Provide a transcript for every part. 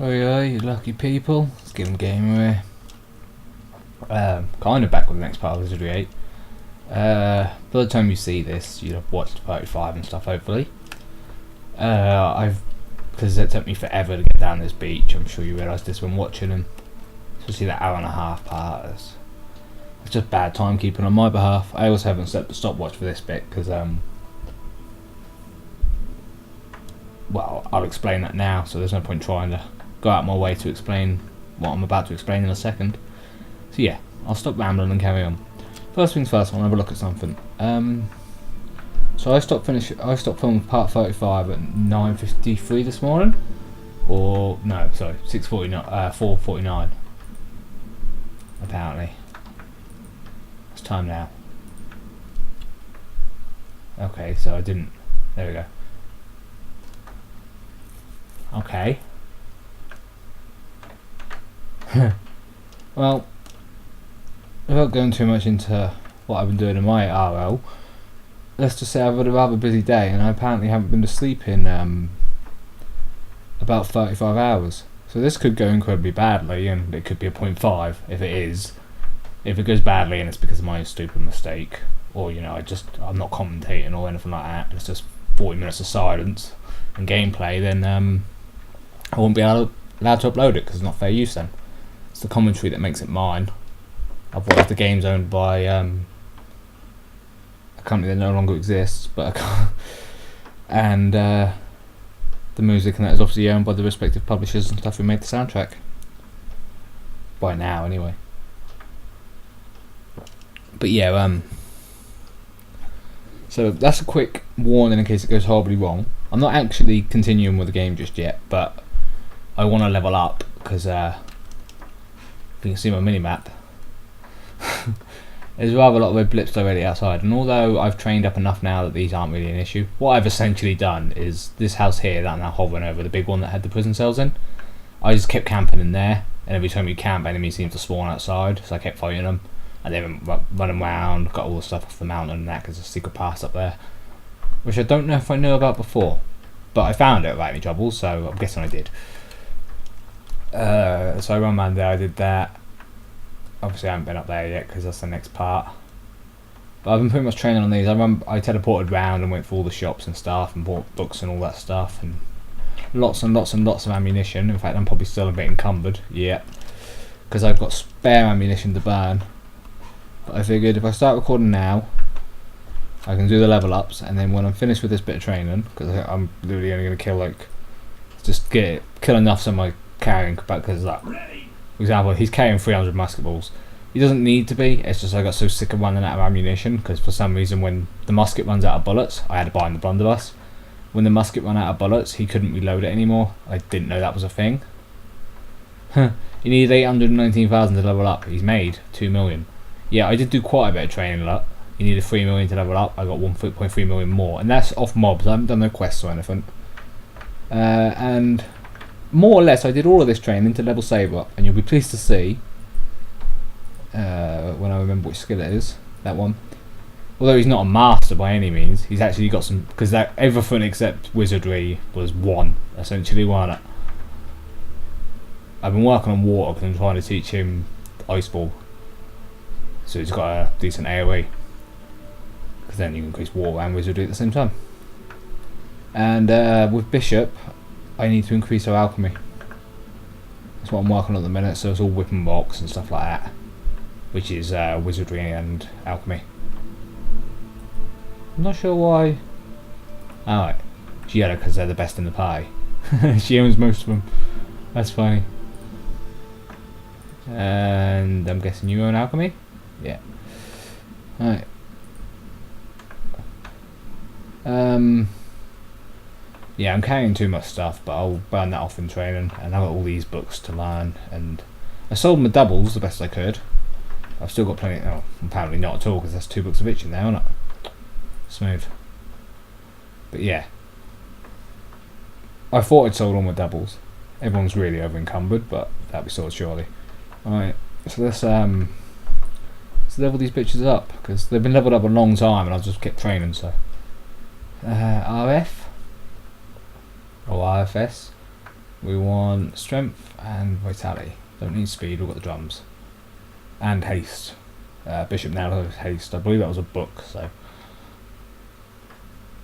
Oi oi, you lucky people. Let's give them game away. Kind of back with the next part of Wizardry 8. By the time you see this, you'll have watched 35 and stuff, hopefully. Because it took me forever to get down this beach. I'm sure you realised this when watching them. Especially that hour and a half part. It's just bad timekeeping on my behalf. I also haven't set the stopwatch for this bit because, well, I'll explain that now, so there's no point trying to go out my way to explain what I'm about to explain in a second. So yeah, I'll stop rambling and carry on. First things first, I want to have a look at something. So I stopped filming part 35 at 9:53 this morning, or no, sorry, 6:49, 4:49. Apparently, it's time now. Okay, so I didn't. There we go. Okay. Well, without going too much into what I've been doing in my RL, let's just say I've had a rather busy day and I apparently haven't been to sleep in about 35 hours. So this could go incredibly badly, and it could be a 0.5 if it is. If it goes badly and it's because of my stupid mistake, or you know, I'm not commentating or anything like that, it's just 40 minutes of silence and gameplay, then I won't be allowed to upload it because it's not fair use then. It's the commentary that makes it mine. Otherwise the game's owned by a company that no longer exists, but and the music and that is obviously owned by the respective publishers and stuff who made the soundtrack. By now anyway. But yeah, so that's a quick warning in case it goes horribly wrong. I'm not actually continuing with the game just yet, but I want to level up because you can see my mini-map. There's rather a lot of red blips already outside, and although I've trained up enough now that these aren't really an issue, what I've essentially done is this house here that I'm now hovering over, the big one that had the prison cells in, I just kept camping in there, and every time you camp enemies seem to spawn outside, so I kept fighting them, and then running around, got all the stuff off the mountain and that because there's a secret pass up there, which I don't know if I knew about before, but I found it without any trouble, so I'm guessing I did. So I ran around there, I did that. Obviously I haven't been up there yet because that's the next part, but I've been pretty much training on these. I teleported around and went through all the shops and stuff and bought books and all that stuff, and lots and lots and lots of ammunition. In fact, I'm probably still a bit encumbered, yeah, because I've got spare ammunition to burn. But I figured if I start recording now, I can do the level ups, and then when I'm finished with this bit of training, because I'm literally only going to kill enough so my carrying back, because like, for example, he's carrying 300 musket balls. He doesn't need to be, it's just I got so sick of running out of ammunition, because for some reason when the musket runs out of bullets, I had to buy him the blunderbuss. When the musket ran out of bullets, he couldn't reload it anymore. I didn't know that was a thing. You need 819,000 to level up. He's made 2 million. Yeah, I did do quite a bit of training up. You needed 3 million to level up. I got 1.3 million more, and that's off mobs. I haven't done no quests or anything. And more or less, I did all of this training to level save up, and you'll be pleased to see when I remember which skill it is. That one. Although he's not a master by any means, he's actually got some, because that everything except Wizardry was 1, essentially, wasn't it? I've been working on water because I'm trying to teach him Ice Ball, so he's got a decent AoE, because then you can increase water and Wizardry at the same time. And with Bishop, I need to increase our alchemy. That's what I'm working on at the minute, so it's all whipping rocks and stuff like that, which is Wizardry and alchemy. I'm not sure why. Alright, Giella, because they're the best in the pie. She owns most of them. That's funny. And I'm guessing you own alchemy? Yeah. Alright. Yeah, I'm carrying too much stuff, but I'll burn that off in training, and I've got all these books to learn, and I sold my doubles the best I could. I've still got plenty. Oh, apparently not at all, because there's 2 books of itching there, isn't it? Smooth. But yeah, I thought I'd sold all my doubles. Everyone's really over encumbered, but that'll be sorted shortly. Alright, so let's level these bitches up, because they've been leveled up a long time and I've just kept training. So RF or RFS, We want strength and vitality. Don't need speed, we've got the drums. And haste. Bishop now has haste. I believe that was a book, so.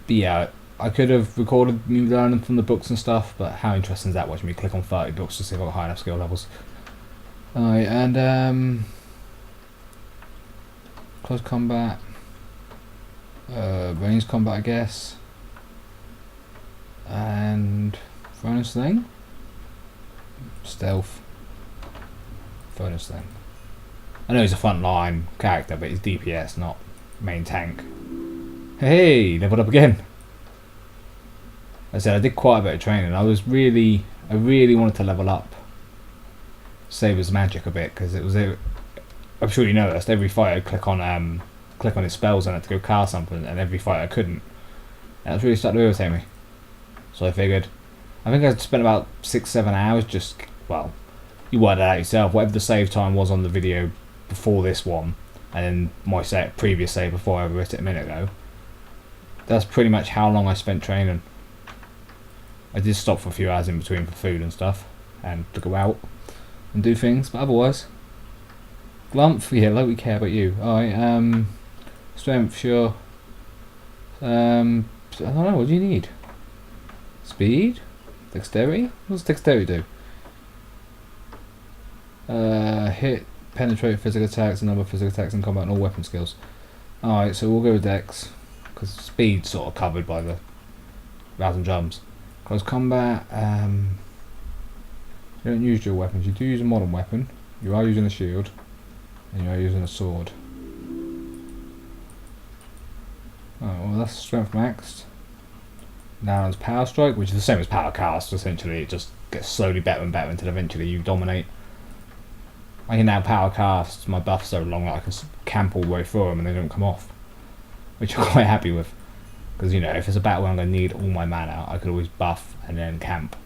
But yeah, I could have recorded me learning from the books and stuff, but how interesting is that watching me click on 30 books to see if I've got high enough skill levels. Alright, and close combat. Ranged combat, I guess. And throwing sling. Stealth. Throwing sling. I know he's a front line character, but he's DPS, not main tank. Hey, leveled up again. I said I did quite a bit of training. I really wanted to level up Saber's magic a bit, because it was I'm sure you noticed every fight I'd click on his spells on it to go cast something, and every fight I couldn't. And it was really starting to irritate me. So I figured, I think I spent about 6-7 hours just, well, you worked that out yourself, whatever the save time was on the video before this one, and then my previous save before I wrote it a minute ago. That's pretty much how long I spent training. I did stop for a few hours in between for food and stuff, and to go out and do things, but otherwise, Glump, yeah, like we care about you. Alright, strength, sure. I don't know, what do you need? Speed? Dexterity? What does dexterity do? Hit, penetrate physical attacks, and number of physical attacks in combat, and all weapon skills. Alright, so we'll go with dex, because speed's sort of covered by the rounds and drums. Close combat, you don't use dual weapons, you do use a modern weapon, you are using a shield, and you are using a sword. Alright, well that's strength maxed. Now it's power strike, which is the same as power cast, essentially. It just gets slowly better and better until eventually you dominate. I can now power cast my buffs so long that I can camp all the way through them and they don't come off, which I'm quite happy with, because you know, if it's a battle where I'm going to need all my mana, I could always buff and then camp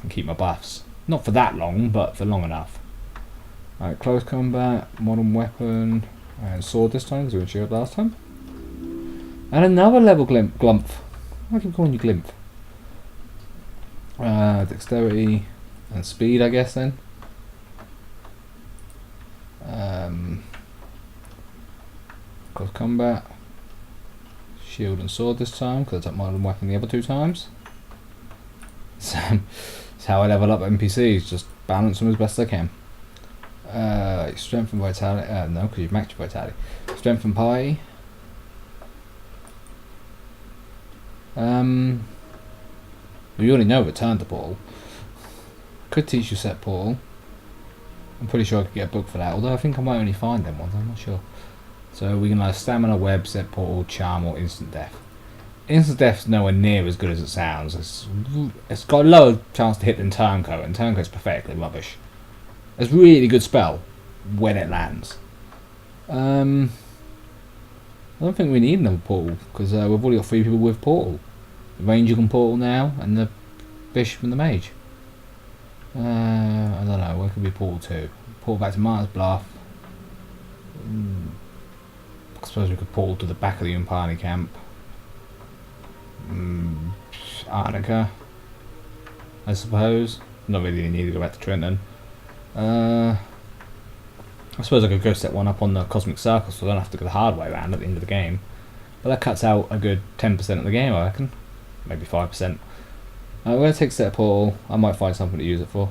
and keep my buffs. Not for that long, but for long enough. Alright, close combat, modern weapon, and sword this time because we were shield last time. And another level glump. I keep calling you Glimp. Dexterity and speed, I guess then. Close combat. Shield and sword this time, because I took my weapon the other 2 times. So, that's how I level up NPCs, just balance them as best I can. Strength and vitality. No, because you've maxed your vitality. Strength and piety. You already know return to portal. Could teach you set portal. I'm pretty sure I could get a book for that, although I think I might only find them ones, I'm not sure. So we can either stamina, web, set portal, charm, or instant death. Instant death's nowhere near as good as it sounds. It's got a lower chance to hit than turncoat, and turncoat's pathetically rubbish. It's a really good spell when it lands. I don't think we need another portal, because we've already got 3 people with portal. The ranger can portal now, and the bishop and the mage. I don't know, where could be portal to? Portal back to Martin's Bluff. I suppose we could portal to the back of the Umpani camp. Arnica, I suppose. Not really needed to go back to Trenton. I suppose I could go set one up on the Cosmic Circle, so I don't have to go the hard way around at the end of the game. But that cuts out a good 10% of the game, I reckon. Maybe 5%. We're going to take set portal. I might find something to use it for.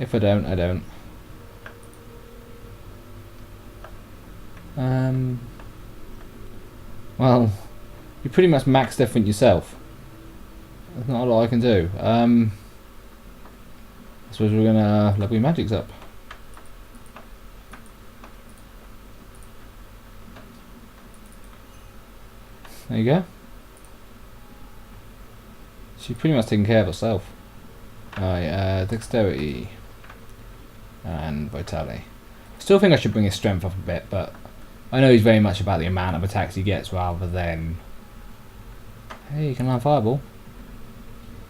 If I don't, I don't. Well, you pretty much maxed everything yourself. There's not a lot I can do. I suppose we're going to level your magics up. There you go. She's pretty much taking care of herself. Alright, dexterity and vitality. Still think I should bring his strength up a bit, but I know he's very much about the amount of attacks he gets rather than... Hey, you can learn Fireball.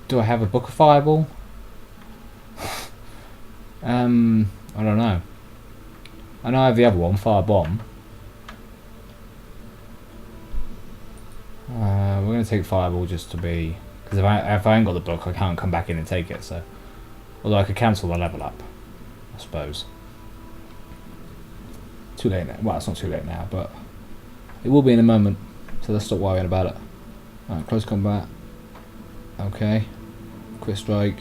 Do I have a book of Fireball? I don't know. I know I have the other one, Fire Bomb. We're going to take Fireball just to be Because if I ain't got the book, I can't come back in and take it. So, although I could cancel the level up, I suppose. Too late now. Well, it's not too late now, but it will be in a moment. So let's stop worrying about it. Alright, close combat. Okay. Quick strike.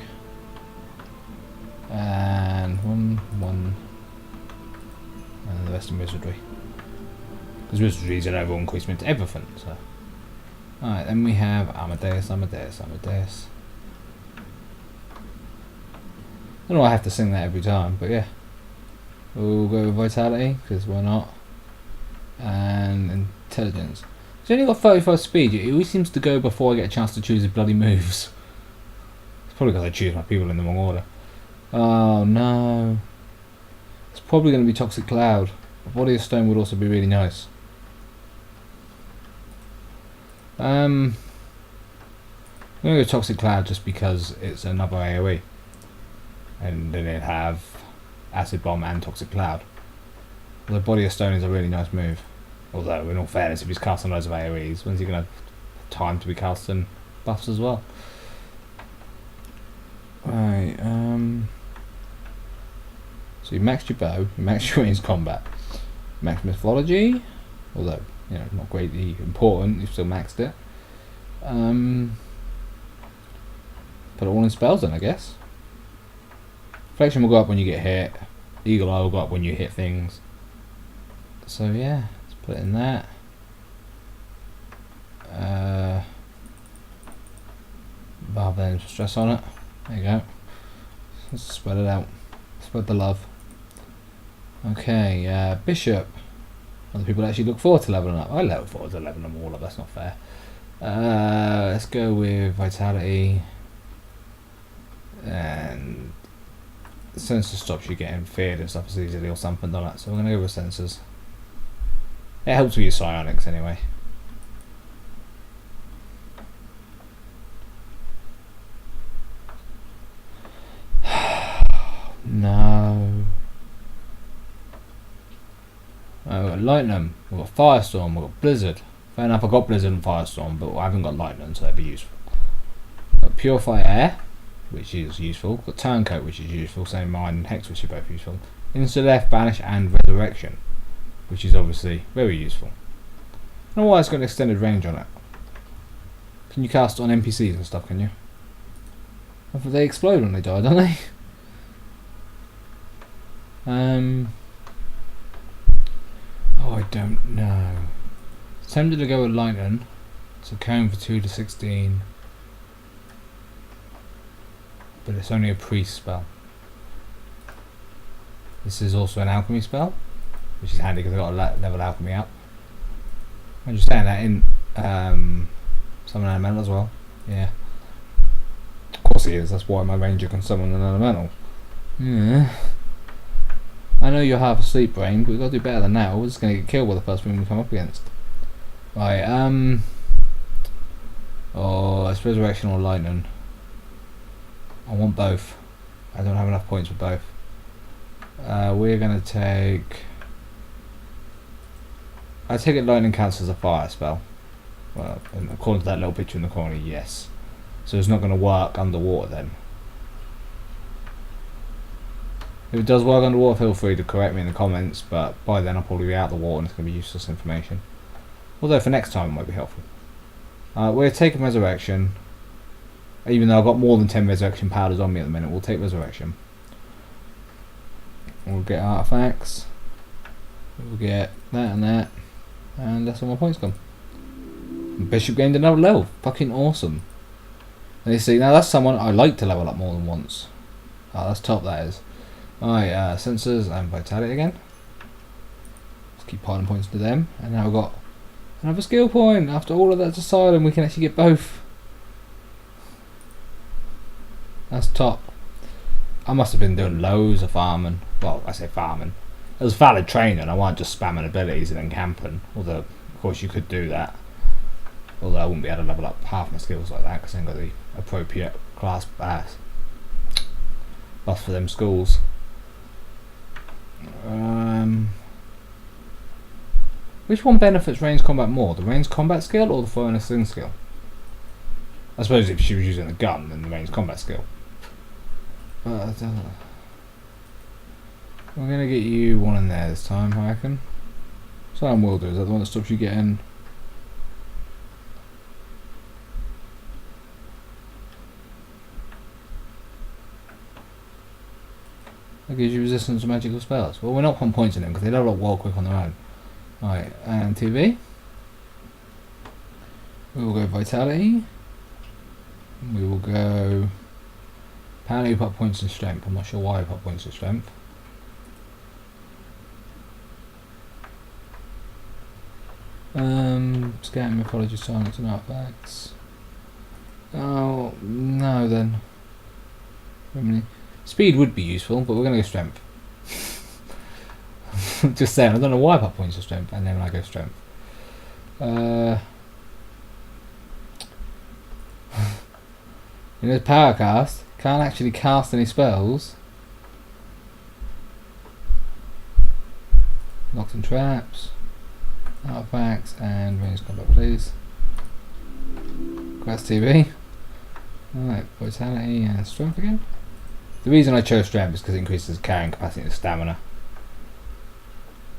And one. And the rest in Wizardry. Because Wizardry is an overall increasement to everything, so. Alright, then we have Amadeus. I don't know why I have to sing that every time, but yeah. We'll go with Vitality, because why not? And Intelligence. He's only got 35 speed, he always seems to go before I get a chance to choose his bloody moves. It's probably because I choose my people in the wrong order. Oh no. It's probably going to be Toxic Cloud. A Body of Stone would also be really nice. I'm going to go Toxic Cloud just because it's another AoE. And then it'd have Acid Bomb and Toxic Cloud. The Body of Stone is a really nice move. Although, in all fairness, if he's casting loads of AoEs, when's he going to have time to be casting buffs as well? Right, so you maxed your bow, you maxed your ranged combat, maxed mythology, although, you know, not greatly important, you've still maxed it. Put it all in spells then, I guess. Reflection will go up when you get hit, Eagle Eye will go up when you hit things. So yeah, let's put it in that. Rather than stress on it. There you go. Let's spread it out. Spread the love. Okay, Bishop. Other people actually look forward to leveling up. I look forward to leveling them all up, that's not fair. Let's go with Vitality. And Sensor stops you getting feared and stuff as easily or something, doesn't it? So we're going to go with Sensors. It helps with your psionics anyway. No. We've got Lightning, we've got Firestorm, we've got Blizzard. Fair enough, I've got Blizzard and Firestorm, but I haven't got Lightning, so that'd be useful. We've got Purify Air, which is useful. We've got Turncoat, which is useful. Same Mind and Hex, which are both useful. Insta-Death, Banish, and Resurrection, which is obviously very useful. I don't know why it's got an extended range on it. Can you cast on NPCs and stuff, can you? They explode when they die, don't they? Oh, I don't know. Tempted to go with Lightning. So Cone for 2 to 16. But it's only a priest spell. This is also an alchemy spell, which is handy because I've got to level alchemy up. I'm just saying that in summon elemental as well. Yeah. Of course he is, that's why my ranger can summon an elemental. Yeah. I know you're half asleep, brain, but we've got to do better than that. We're just going to get killed with the first one we come up against. Right, oh, it's Resurrection or Lightning. I want both. I don't have enough points for both. We're going to take... I take it Lightning counts as a fire spell. Well, according to that little picture in the corner, yes. So it's not going to work underwater then. If it does work underwater, feel free to correct me in the comments, but by then I'll probably be out of the water and it's going to be useless information. Although for next time it might be helpful. We're taking Resurrection. Even though I've got more than 10 Resurrection powders on me at the minute, we'll take Resurrection. We'll get artifacts. We'll get that and that. And that's all my points gone. Bishop gained another level. Fucking awesome. And you see, now that's someone I like to level up more than once. Oh, that's top, that is. Alright, Sensors and Vitality again. Let's keep piling points to them. And now we've got another skill point. After all of that asylum, we can actually get both. That's top. I must have been doing loads of farming. Well, I say farming. It was valid training. I wasn't just spamming abilities and then camping. Although, of course, you could do that. Although I wouldn't be able to level up half my skills like that because I ain't got the appropriate class buff for them schools. Which one benefits ranged combat more? The ranged combat skill or the throwing a sling skill? I suppose if she was using a gun, then the ranged combat skill. But we're gonna get you one in there this time, I reckon. Silent Wilder, is that the one that stops you getting? That gives you resistance to magical spells. Well, we're not putting points in them because they level up wild quick on their own. Right, and TV. We will go Vitality. We will go. Apparently, we put points in Strength. I'm not sure why we put points in Strength. Scan Mythology, Silence, and Artifacts. Oh, no then. Speed would be useful, but we're going to go Strength. Just saying, I don't know why I put points in Strength, and then I go Strength. In this power cast, can't actually cast any spells. Locks and traps, artifacts, and ranged combat, please. Grass TV. Alright, Vitality and Strength again. The reason I chose Strength is because it increases carrying capacity and stamina.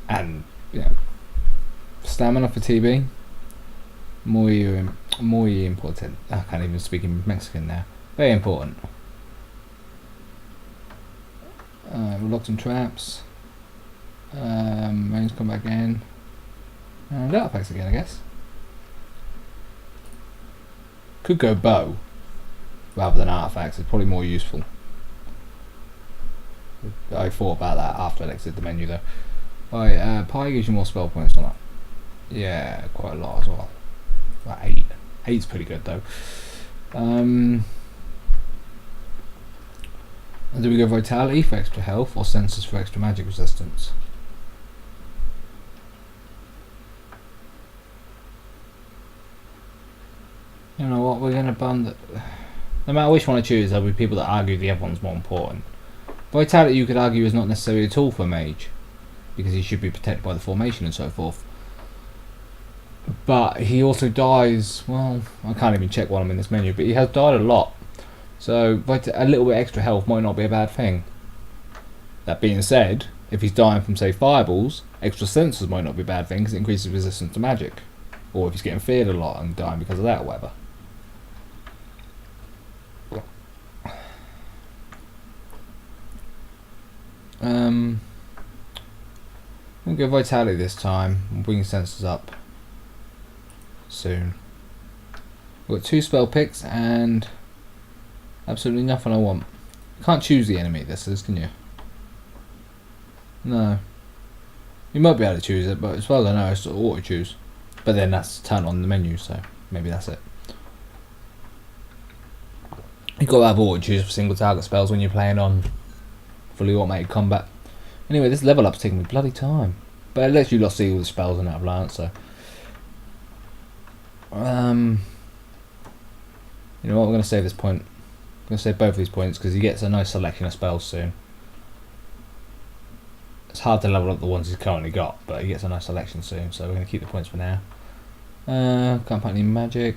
And, yeah, stamina for TB. Muy important. I can't even speak in Mexican now. Very important. Locks and traps. Ranged combat again. And artifacts again, I guess. Could go bow rather than artifacts. It's probably more useful. I thought about that after I exited the menu though. Alright, Pi gives you more spell points or not? Yeah, quite a lot as well. About 8. 8's pretty good though. And do we go Vitality for extra health or Senses for extra magic resistance? You know what, we're going to bun that. No matter which one I choose, there'll be people that argue the other one's more important. Vitality, you could argue, is not necessarily at all for a mage, because he should be protected by the formation and so forth. But he also dies, well, I can't even check while I'm in this menu, but he has died a lot. So a little bit extra health might not be a bad thing. That being said, if he's dying from, say, fireballs, extra sensors might not be a bad thing because it increases resistance to magic. Or if he's getting feared a lot and dying because of that or whatever. We'll go Vitality this time. We'll bring sensors up soon. We've got 2 spell picks and absolutely nothing I want. You can't choose the enemy this is, can you? No. You might be able to choose it, but as far as I know it's sort of auto choose. But then that's turned on the menu, so maybe that's it. You've got to have auto choose for single target spells when you're playing on fully automated combat. Anyway, this level up's taking me bloody time. But it lets you see all the spells in that Avalanche, so. You know what, we're going to save this point. I'm going to save both of these points because he gets a nice selection of spells soon. It's hard to level up the ones he's currently got, but he gets a nice selection soon, so we're going to keep the points for now. Can't put any magic.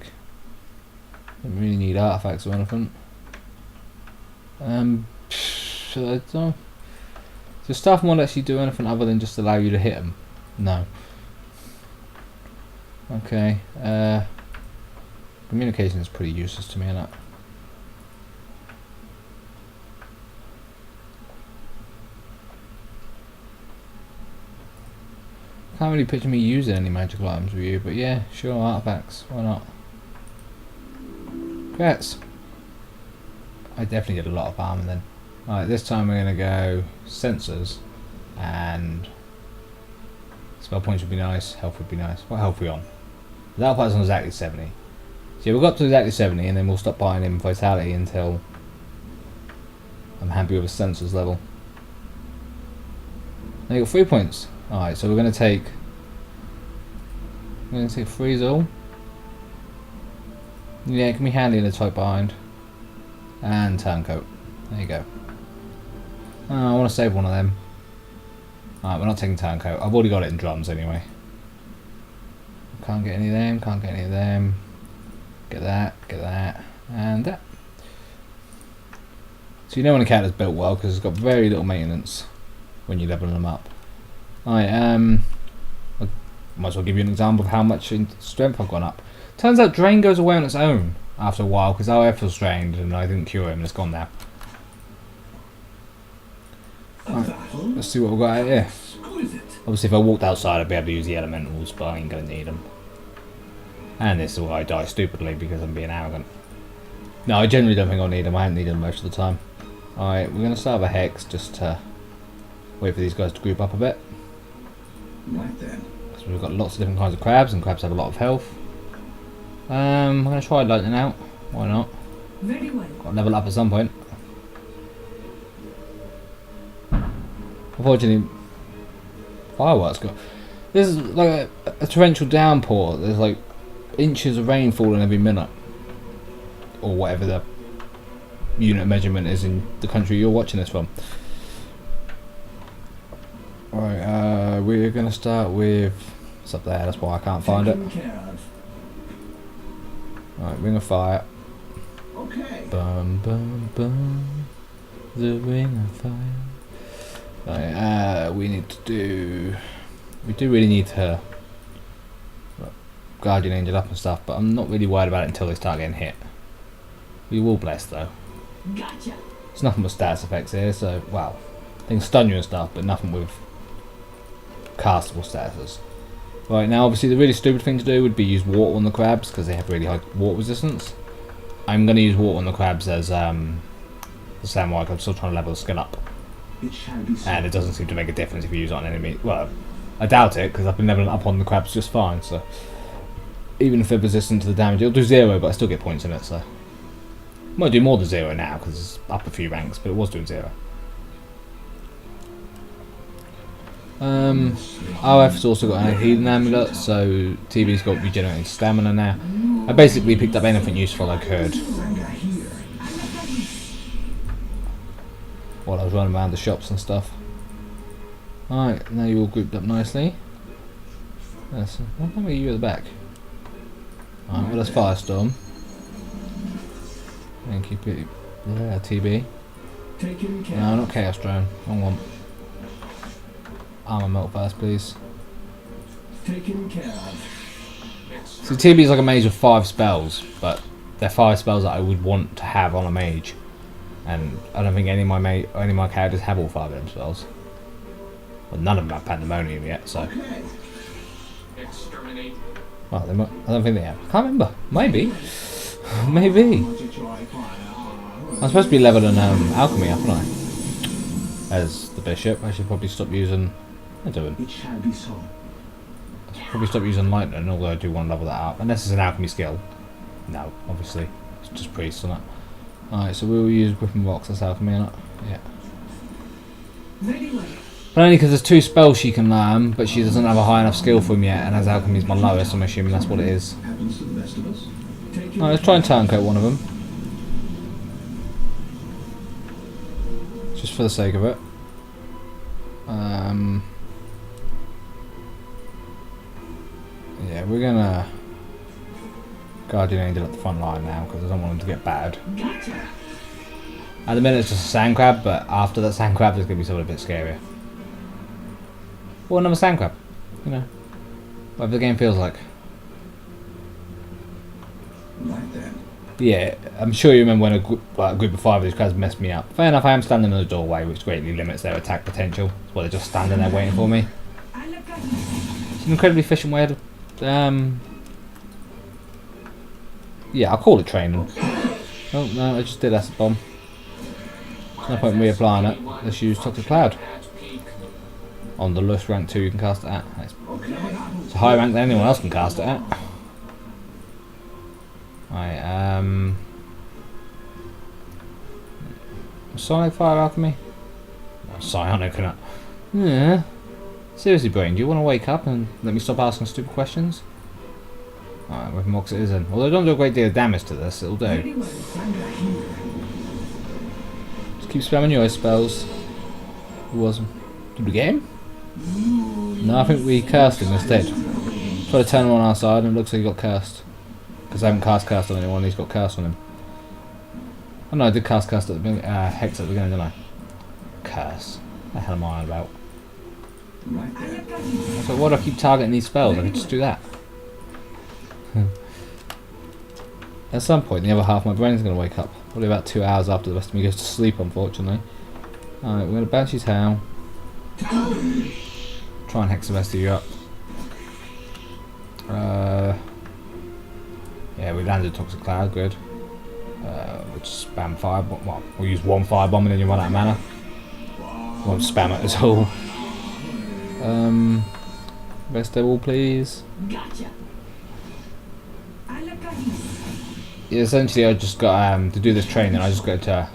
Don't really need artifacts or anything. Does staff mod actually do anything other than just allow you to hit them? No. Okay. Communication is pretty useless to me, isn't it? Can't really picture me using any magical items with you, but yeah, sure, artifacts, why not? Congrats! I definitely did a lot of armor then. Alright, this time we're going to go sensors and spell points would be nice, health would be nice. What health are we on? That part's on exactly 70. So yeah, we'll go up to exactly 70 and then we'll stop buying him Vitality until I'm happy with his sensors level. Now you got 3 points. Alright, so we're going to take 3 all. Yeah, it can be handy in a tight bind. And turncoat. There you go. Oh, I want to save one of them. Alright, we're not taking turncoat. I've already got it in drums anyway. Can't get any of them, can't get any of them. Get that, get that. And that. So you know when a character's built well because it's got very little maintenance when you're leveling them up. I might as well give you an example of how much in strength I've gone up. Turns out drain goes away on its own after a while because our F was drained and I didn't cure him and it's gone now. Right, let's see what we've got out here. Obviously if I walked outside I'd be able to use the elementals, but I ain't going to need them. And this is where I die stupidly because I'm being arrogant. No, I generally don't think I'll need them. I haven't needed them most of the time. Alright, we're going to start with a hex just to wait for these guys to group up a bit. Right then. So we've got lots of different kinds of crabs, and crabs have a lot of health. I'm going to try lightning out. Why not? Very well. Got to level up at some point. Unfortunately, fireworks got. This is like a torrential downpour. There's like inches of rain falling every minute, or whatever the unit measurement is in the country you're watching this from. Right, we're gonna start with. It's up there. That's why I can't find it. Right, ring of fire. Okay. Bum bum bum. The ring of fire. Right, we need to do. We do really need to guardian angel up and stuff, but I'm not really worried about it until they start getting hit. We will bless though. Gotcha. It's nothing but stats effects here, so well, things stun you and stuff, but nothing with castable statuses. Right, now obviously the really stupid thing to do would be use water on the crabs because they have really high water resistance. I'm going to use water on the crabs as the samurai. I'm still trying to level the skill up. And it doesn't seem to make a difference if you use it on enemy. Well, I doubt it because I've been leveling up on the crabs just fine. So even if they're resistant to the damage, it'll do 0, but I still get points in it. So might do more than 0 now because it's up a few ranks, but it was doing 0. RF's also got a healing amulet, so TV's got regenerating stamina now. I basically picked up anything useful I could while I was running around the shops and stuff. Alright, now you're all grouped up nicely. Yes, what number are you at the back? Alright, well that's Firestorm. Thank you, yeah, TB. No, not Chaos Drone. Wrong one. Armor melt first, please. Taken care of. So TB is like a mage with 5 spells, but they're 5 spells that I would want to have on a mage, and I don't think any of my characters have all 5 of them spells. Well, none of them have Pandemonium yet, so. Exterminate. Well, they might, I don't think they have. I can't remember. Maybe. Maybe. I'm supposed to be leveling alchemy up, aren't I? As the bishop, I should probably stop using. What am I doing? It shall be so. I should probably stop using lightning, although I do want to level that up. Unless it's an alchemy skill. No, obviously. It's just priests on it. Alright, so we'll use whipping rocks as alchemy on it. Yeah. Very well. But only because there's 2 spells she can learn, but she doesn't have a high enough skill for them yet, and as alchemy is my lowest, I'm assuming that's what it is. Happens to the best of us. Alright, let's try and turncoat one of them. Just for the sake of it. Yeah, we're gonna Guardian Angel at the front line now because I don't want them to get battered. Gotcha. At the minute it's just a sand crab, but after that sand crab there's gonna be something a bit scarier. Or another sand crab, you know, whatever the game feels like. Right then. But yeah, I'm sure you remember when a group of 5 of these crabs messed me up. Fair enough, I am standing in the doorway, which greatly limits their attack potential. That's why they're just standing there waiting for me. It's an incredibly efficient way to yeah, I'll call it training. Oh no, I just did acid bomb. There's no point in reapplying it. Let's use Toxic Cloud. On the lowest rank 2 you can cast it at. It's a higher rank than anyone else can cast it at. Right, Sonic Fire Alchemy? No, Psionic, innit? Yeah. Seriously, Brain, do you want to wake up and let me stop asking stupid questions? Alright, with Mox it is in. Although I don't do a great deal of damage to this, it'll do. Just keep spamming your ice spells. Who was him? Did we get him? No, I think we cursed him instead. Try to turn him on our side and it looks like he got cursed. Because I haven't cast curse on anyone, he's got curse on him. Oh no, I did cast Hex at the beginning, didn't I? Curse. What the hell am I on about? Right there. So why do I keep targeting these spells? I could just do that. At some point, the other half of my brain's going to wake up. Probably about 2 hours after the rest of me goes to sleep, unfortunately. Alright, we're going to bounce his tail. Try and hex the rest of you up. Yeah, we landed Toxic Cloud, good. We'll just spam fire bomb. Well, we'll use one fire bomb and then you run out of mana. Won't spam it at all. Best double, please. Gotcha. Yeah, essentially, I just got to do this training. I just got to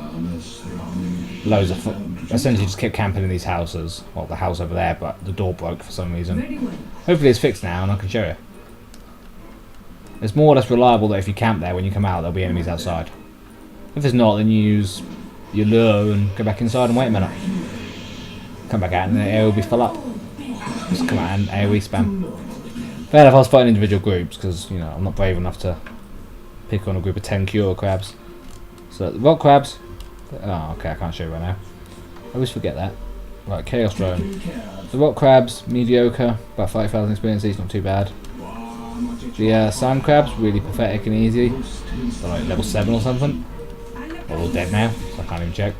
loads of. Essentially, just kept camping in these houses. Well, the house over there, but the door broke for some reason. Very well. Hopefully, it's fixed now, and I can show you. It's more or less reliable that if you camp there, when you come out, there'll be enemies outside. If it's not, then you use your lure and go back inside and wait a minute. Come back out, and the area will be full up. Just come out and AoE spam. Fair enough, I was fighting individual groups because you know I'm not brave enough to pick on a group of 10 cure crabs. So the rock crabs. Oh, okay, I can't show you right now. I always forget that. Right, Chaos Drone. The rock crabs, mediocre, about 5,000 experience each, not too bad. The sand crabs, really pathetic and easy. They're like level 7 or something. They're all dead now, so I can't even check.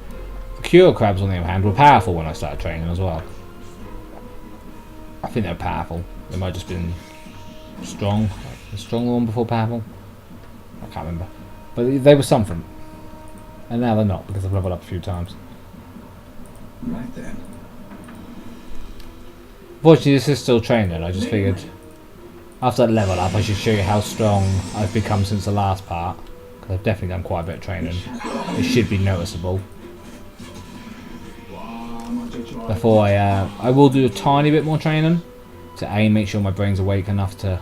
The cure crabs, on the other hand, were powerful when I started training as well. I think they're powerful. They might have just been strong. Like the strong one before powerful. I can't remember. But they were something. And now they're not because I've leveled up a few times. Right then. Fortunately, this is still training. I just figured after that level up, I should show you how strong I've become since the last part. Because I've definitely done quite a bit of training. It should be noticeable. Before I will do a tiny bit more training to make sure my brain's awake enough to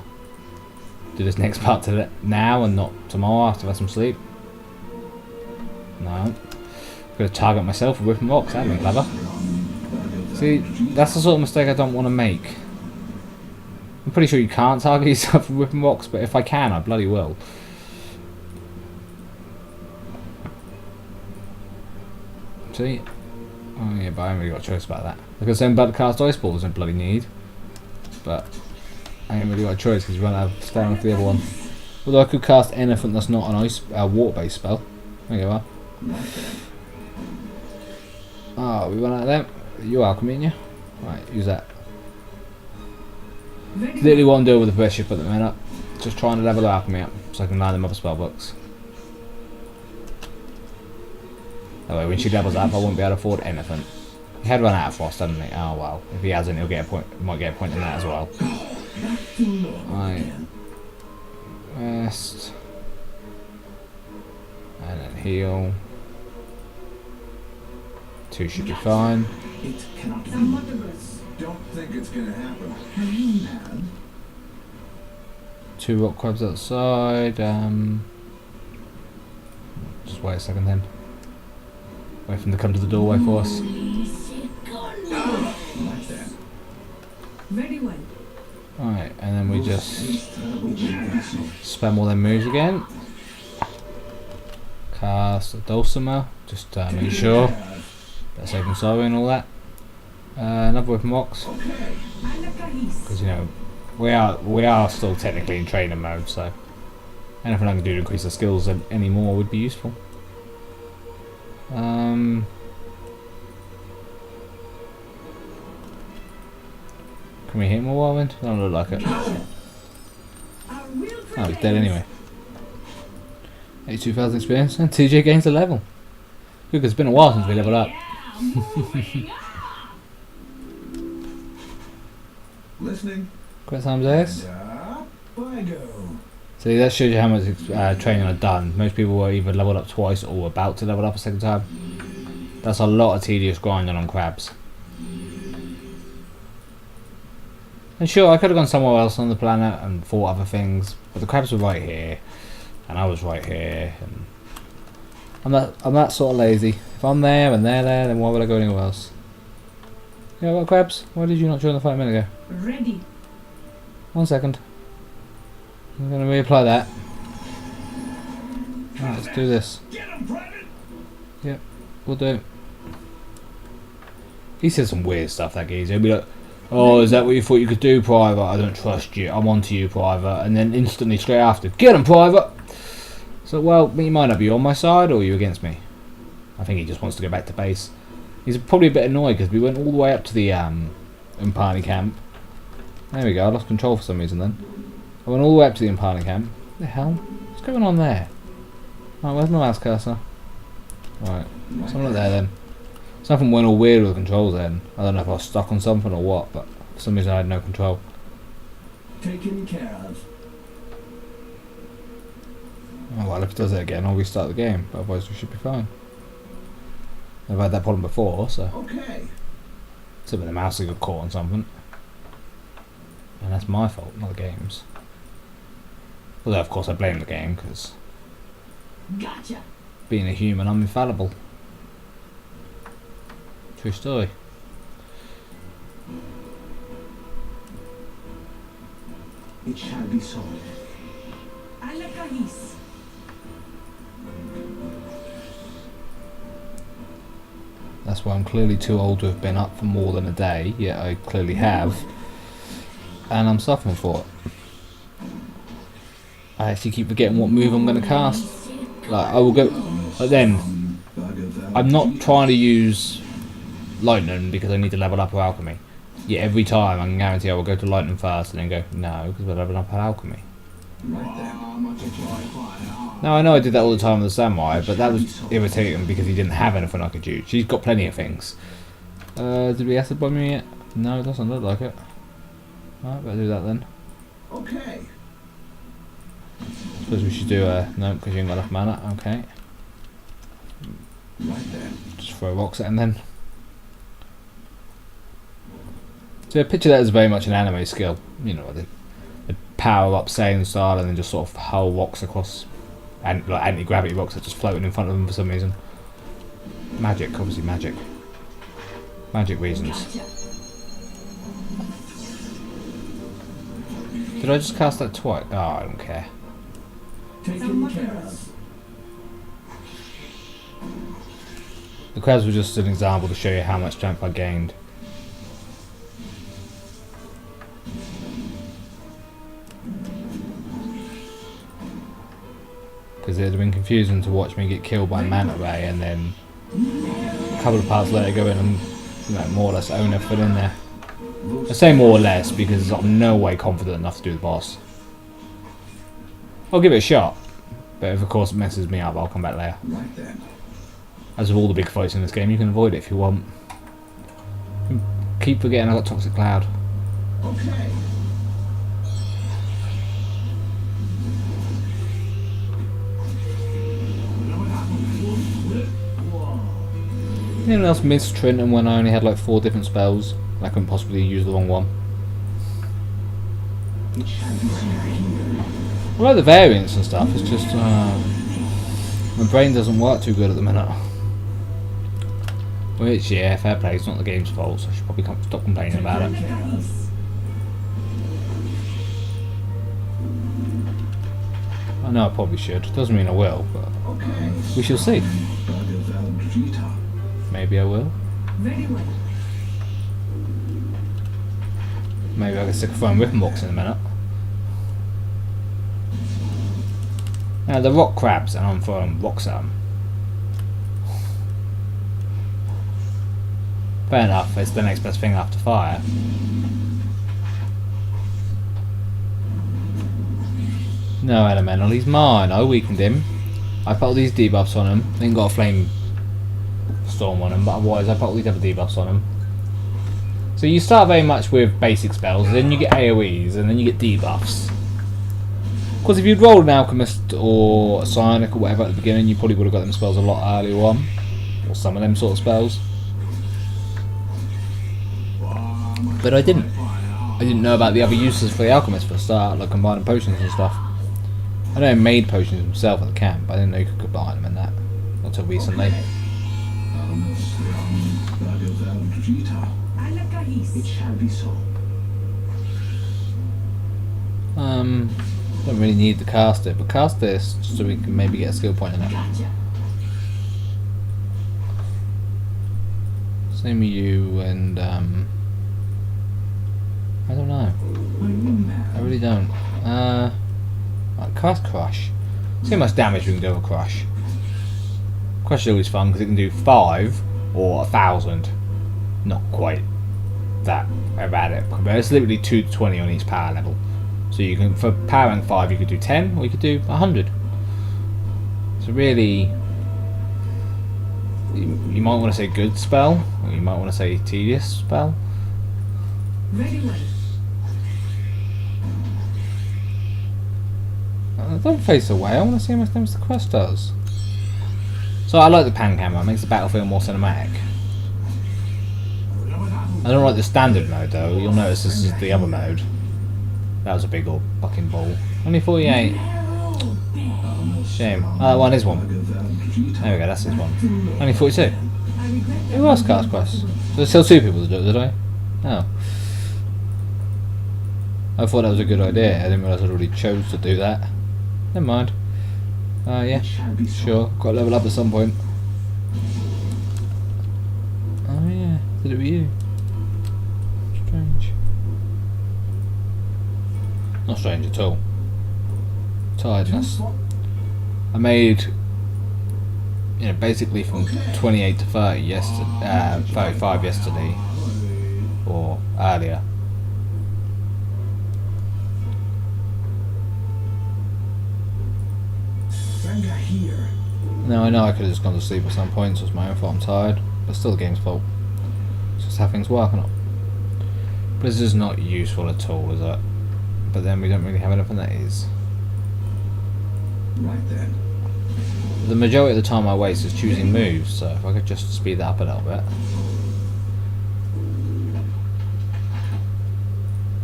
do this next part now and not tomorrow after I've had some sleep. No. I'm going to target myself with whipping rocks. That'd be clever. See, that's the sort of mistake I don't want to make. I'm pretty sure you can't target yourself with whipping rocks, but if I can, I bloody will. See? Oh yeah, but I haven't really got a choice about that. Like I was saying about the cast ice balls, I bloody need. But I ain't really got a choice because you won't have stamina for the other one. Although I could cast anything that's not an ice water-based spell. There you are. Oh, we run out of them. You're alchemy, ain't you? Right, use that. Literally what I'm doing with the best ship at the minute. Just trying to level the alchemy up so I can land them other spell books. That way when she levels up I won't be able to afford anything. He had run out of frost, hasn't he? Oh well. If he hasn't he'll get a point, might get a point in that as well. Right. Rest. And then heal. 2 should be fine. It cannot be. Don't think it's gonna happen. Have you mad? 2 rock crabs outside. Just wait a second then. Wait for them to come to the doorway for us. Like that. Very well. Alright, and then we just spam all their moves again. Cast a dulcimer, just to make sure. That's safe and sorry and all that. Another weapon box. Because you know, we are still technically in training mode, so anything I can do to increase the skills any more would be useful. Can we hit him a whirlwind? Doesn't look like it. Oh, he's dead anyway. 82,000 experience and TJ gains a level. Good, 'cause it's been a while since we leveled up. Listening. Quit times ace. Up I go. See, that shows you how much training I've done. Most people were either leveled up twice or about to level up a second time. That's a lot of tedious grinding on crabs. And sure, I could have gone somewhere else on the planet and fought other things, but the crabs were right here, and I was right here. And I'm that sort of lazy. If I'm there and they're there, then why would I go anywhere else? You know what, crabs? Why did you not join the fight a minute ago? Ready. 1 second. I'm going to reapply that. Alright, let's do this. Get him, Private. we'll do. He says some weird stuff, that geezer. He'll be like, "Oh, is that what you thought you could do, Private? I don't trust you. I'm on to you, Private." And then instantly, straight after, "Get him, Private!" So, well, you might not be on my side, or are you against me? I think he just wants to go back to base. He's probably a bit annoyed because we went all the way up to the Impani camp. There we go, I lost control for some reason then. I went all the way up to the Impani camp. What the hell? What's going on there? Right, where's my mouse cursor? Right, something like there then. Something went all weird with the controls then. I don't know if I was stuck on something or what, but for some reason I had no control. Taken care of. Oh well, if it does it again, I'll restart the game, but otherwise we should be fine. I've had that problem before, so... Okay. Except when the mouse got caught on something. And that's my fault, not the game's. Although of course I blame the game, because... Gotcha. Being a human, I'm infallible. True story. It shall be so. Alakahis. That's why I'm clearly too old to have been up for more than a day, yet I clearly have. And I'm suffering for it. I actually keep forgetting what move I'm going to cast. Like, I will go... But then, I'm not trying to use Lightning because I need to level up our Alchemy. Yet every time I can guarantee I will go to Lightning first and then go, no, because we're leveling up our Alchemy. Right there. Now I know I did that all the time with the Samurai, but that was irritating because he didn't have anything I could use. She's got plenty of things. Did we acid bomb you yet? No, it doesn't look like it. Alright, better do that then. Okay. Suppose we should do no, because you ain't got enough mana. Okay. Right there. Just throw rocks at him then. So I picture that as very much an anime skill. You know, the power up sailing style and then just sort of hurl rocks across, and like anti-gravity rocks that are just floating in front of them for some reason. Magic, obviously magic. Magic reasons. Gotcha. Did I just cast that twice? Oh, I don't care. Taken care of. The crabs were just an example to show you how much strength I gained. Because it would have been confusing to watch me get killed by Manta Ray and then a couple of parts later go in and, you know, more or less own everything in there. I say more or less because I'm no way confident enough to do the boss. I'll give it a shot, but if of course it messes me up, I'll come back later. Right then. As with all the big fights in this game, you can avoid it if you want. Keep forgetting I got Toxic Cloud. Okay. Anyone else miss Trenton when I only had like 4 different spells? And I couldn't possibly use the wrong one. It shall be so. I like the variants and stuff, it's just my brain doesn't work too good at the minute. Which, yeah, fair play, it's not the game's fault, so I should probably stop complaining about it. I know I probably should, doesn't mean I will, but Okay. we shall see. Maybe I will. Very well. Maybe I can stick a throwing whipping box in a minute. Now the rock crabs, and I'm throwing rocks at them. Fair enough, it's the next best thing after fire. No, Elemental, he's mine. I weakened him. I put all these debuffs on him. Then got a flame storm on him, but otherwise I put all these other debuffs on him. So you start very much with basic spells, then you get AoEs, and then you get debuffs. Because if you'd rolled an Alchemist or a Psionic or whatever at the beginning, you probably would have got them spells a lot earlier on. Or some of them sort of spells. But I didn't. I didn't know about the other uses for the Alchemist for a start, like combining potions and stuff. I know he made potions himself at the camp, but I didn't know you could combine them and that. Not until recently. It shall be so. Don't really need to cast it, but cast this just so we can maybe get a skill point in it. Gotcha. Same with you and I don't know. Are you mad? I really don't. Like cast Crush. See how much damage we can do with Crush. Crush is always fun because it can do 5 or 1,000. Not quite that erratic, but it's literally 2 to 20 on each power level. So you can, for power rank 5, you could do 10 or you could do 100. So really, you might want to say good spell, or you might want to say tedious spell. Ready way. Don't face away, I want to see how much damage the quest does. So I like the pan camera, it makes the battlefield more cinematic. I don't like the standard mode though, you'll notice this is the other mode. That was a big old fucking ball. Only 48. Shame. Oh, that one is one. There we go, that's his one. Only 42. I regret that. Who else cast quests? So there's still 2 people to do it, did I? Oh. I thought that was a good idea, I didn't realise I'd already chose to do that. Never mind. Yeah, sure, got to level up at some point. Oh yeah, did it with you? Strange. Not strange at all. Tiredness. I made, you know, basically from 28 to 30 yesterday, 35 yesterday, or earlier. Here. Now I know I could have just gone to sleep at some point, so it's my own fault I'm tired, but still the game's fault. It's just how things work or not. Blizzard's not useful at all, is it? But then we don't really have anything that is. Right then. The majority of the time I waste is choosing moves, so if I could just speed that up a little bit.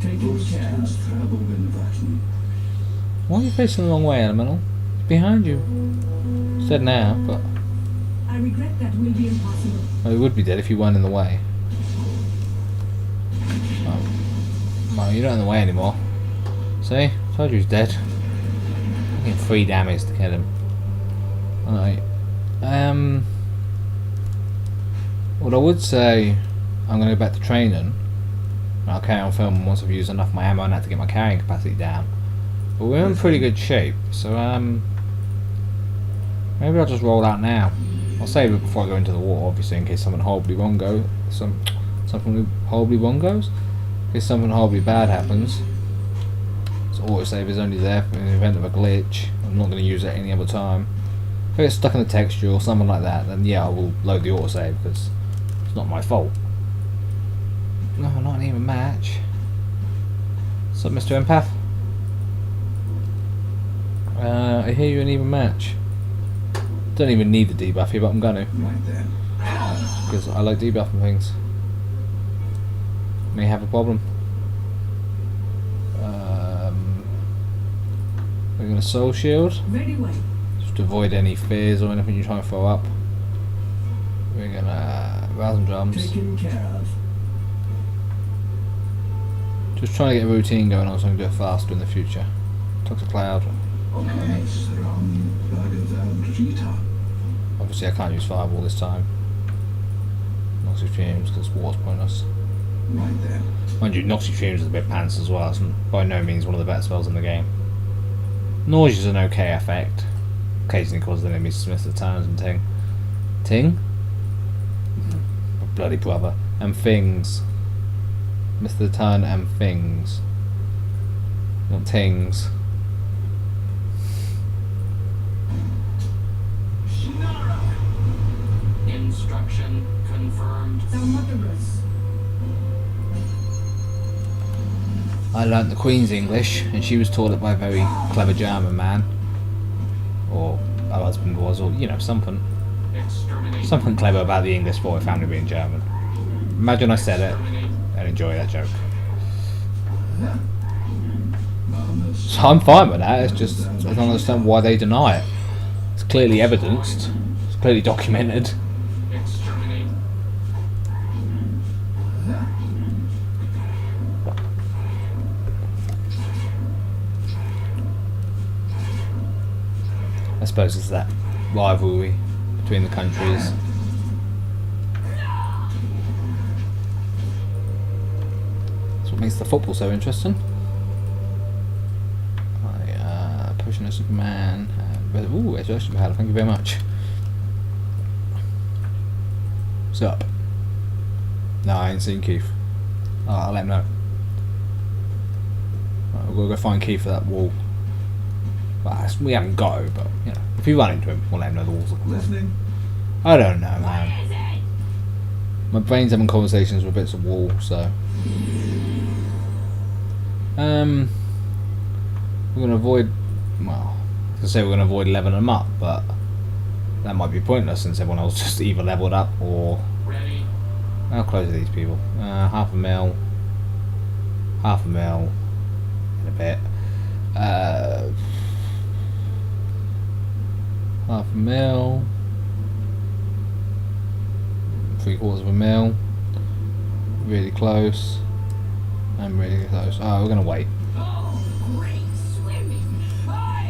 Taking care. Why are you facing the wrong way, Elemental? It's behind you. It's dead now, but I regret that will be impossible. well, it would be dead if you weren't in the way. Oh. Well, you're not in the way anymore. See? Told you he's dead. Taking 3 damage to kill him. Alright. What I would say, I'm going to go back to training. And I'll carry on filming once I've used enough of my ammo and that to get my carrying capacity down. But we're in pretty good shape, so maybe I'll just roll out now. I'll save it before I go into the water, obviously, in case something horribly wrong goes. Something horribly wrong goes? In case something horribly bad happens. So autosave is only there in the event of a glitch. I'm not going to use it any other time. If I get stuck in the texture or something like that, then yeah, I will load the autosave because it's not my fault. No, not an even match. What's up, Mr. Empath? I hear you're an even match. Don't even need the debuff here, but I'm gonna. Right then. Because I like debuffing things. May have a problem. We're gonna soul shield. Ready way. Just to avoid any fears or anything you try and throw up. We're gonna rouse and drums. Taken care of. Just trying to get a routine going on so I can do it faster in the future. Talk to Cloud. Okay. Obviously I can't use Fireball this time. Noxy Fumes because water's pointless. Right then. Mind you, Noxy Fumes is a bit pants as well. It's by no means one of the better spells in the game. Nausea's an okay effect. Occasionally causes the enemies to miss the turns and ting. Ting? Oh, bloody brother. And things. Miss the turn and things. Not tings. Instruction confirmed. Thermotogus. I learnt the Queen's English, and she was taught it by a very clever German man. Or her husband was, or, you know, something. Exterminate. Something clever about the English boy family being German. Imagine I said it and enjoy that joke. So I'm fine with that, it's just, I don't understand why they deny it. It's clearly evidenced, it's clearly documented. Exterminate. I suppose it's that rivalry between the countries. makes the football so interesting. Pushing a Superman. Ooh, resurrection pad, thank you very much. What's up? No, I ain't seen Keith. Oh, I'll let him know. Right, we'll go find Keith for that wall. Well, we haven't got to, but you know, if we run into him, we'll let him know the walls are Listening? I don't know, man. My brain's having conversations with bits of wall, so we're gonna avoid. Well, I was gonna say we're gonna avoid leveling them up, but that might be pointless since everyone else just either leveled up or. Ready. How close are these people? Half a mil in a bit. Half a mil, 3/4 of a mil, really close, and really close. Oh, we're gonna wait. Oh, great swimming! I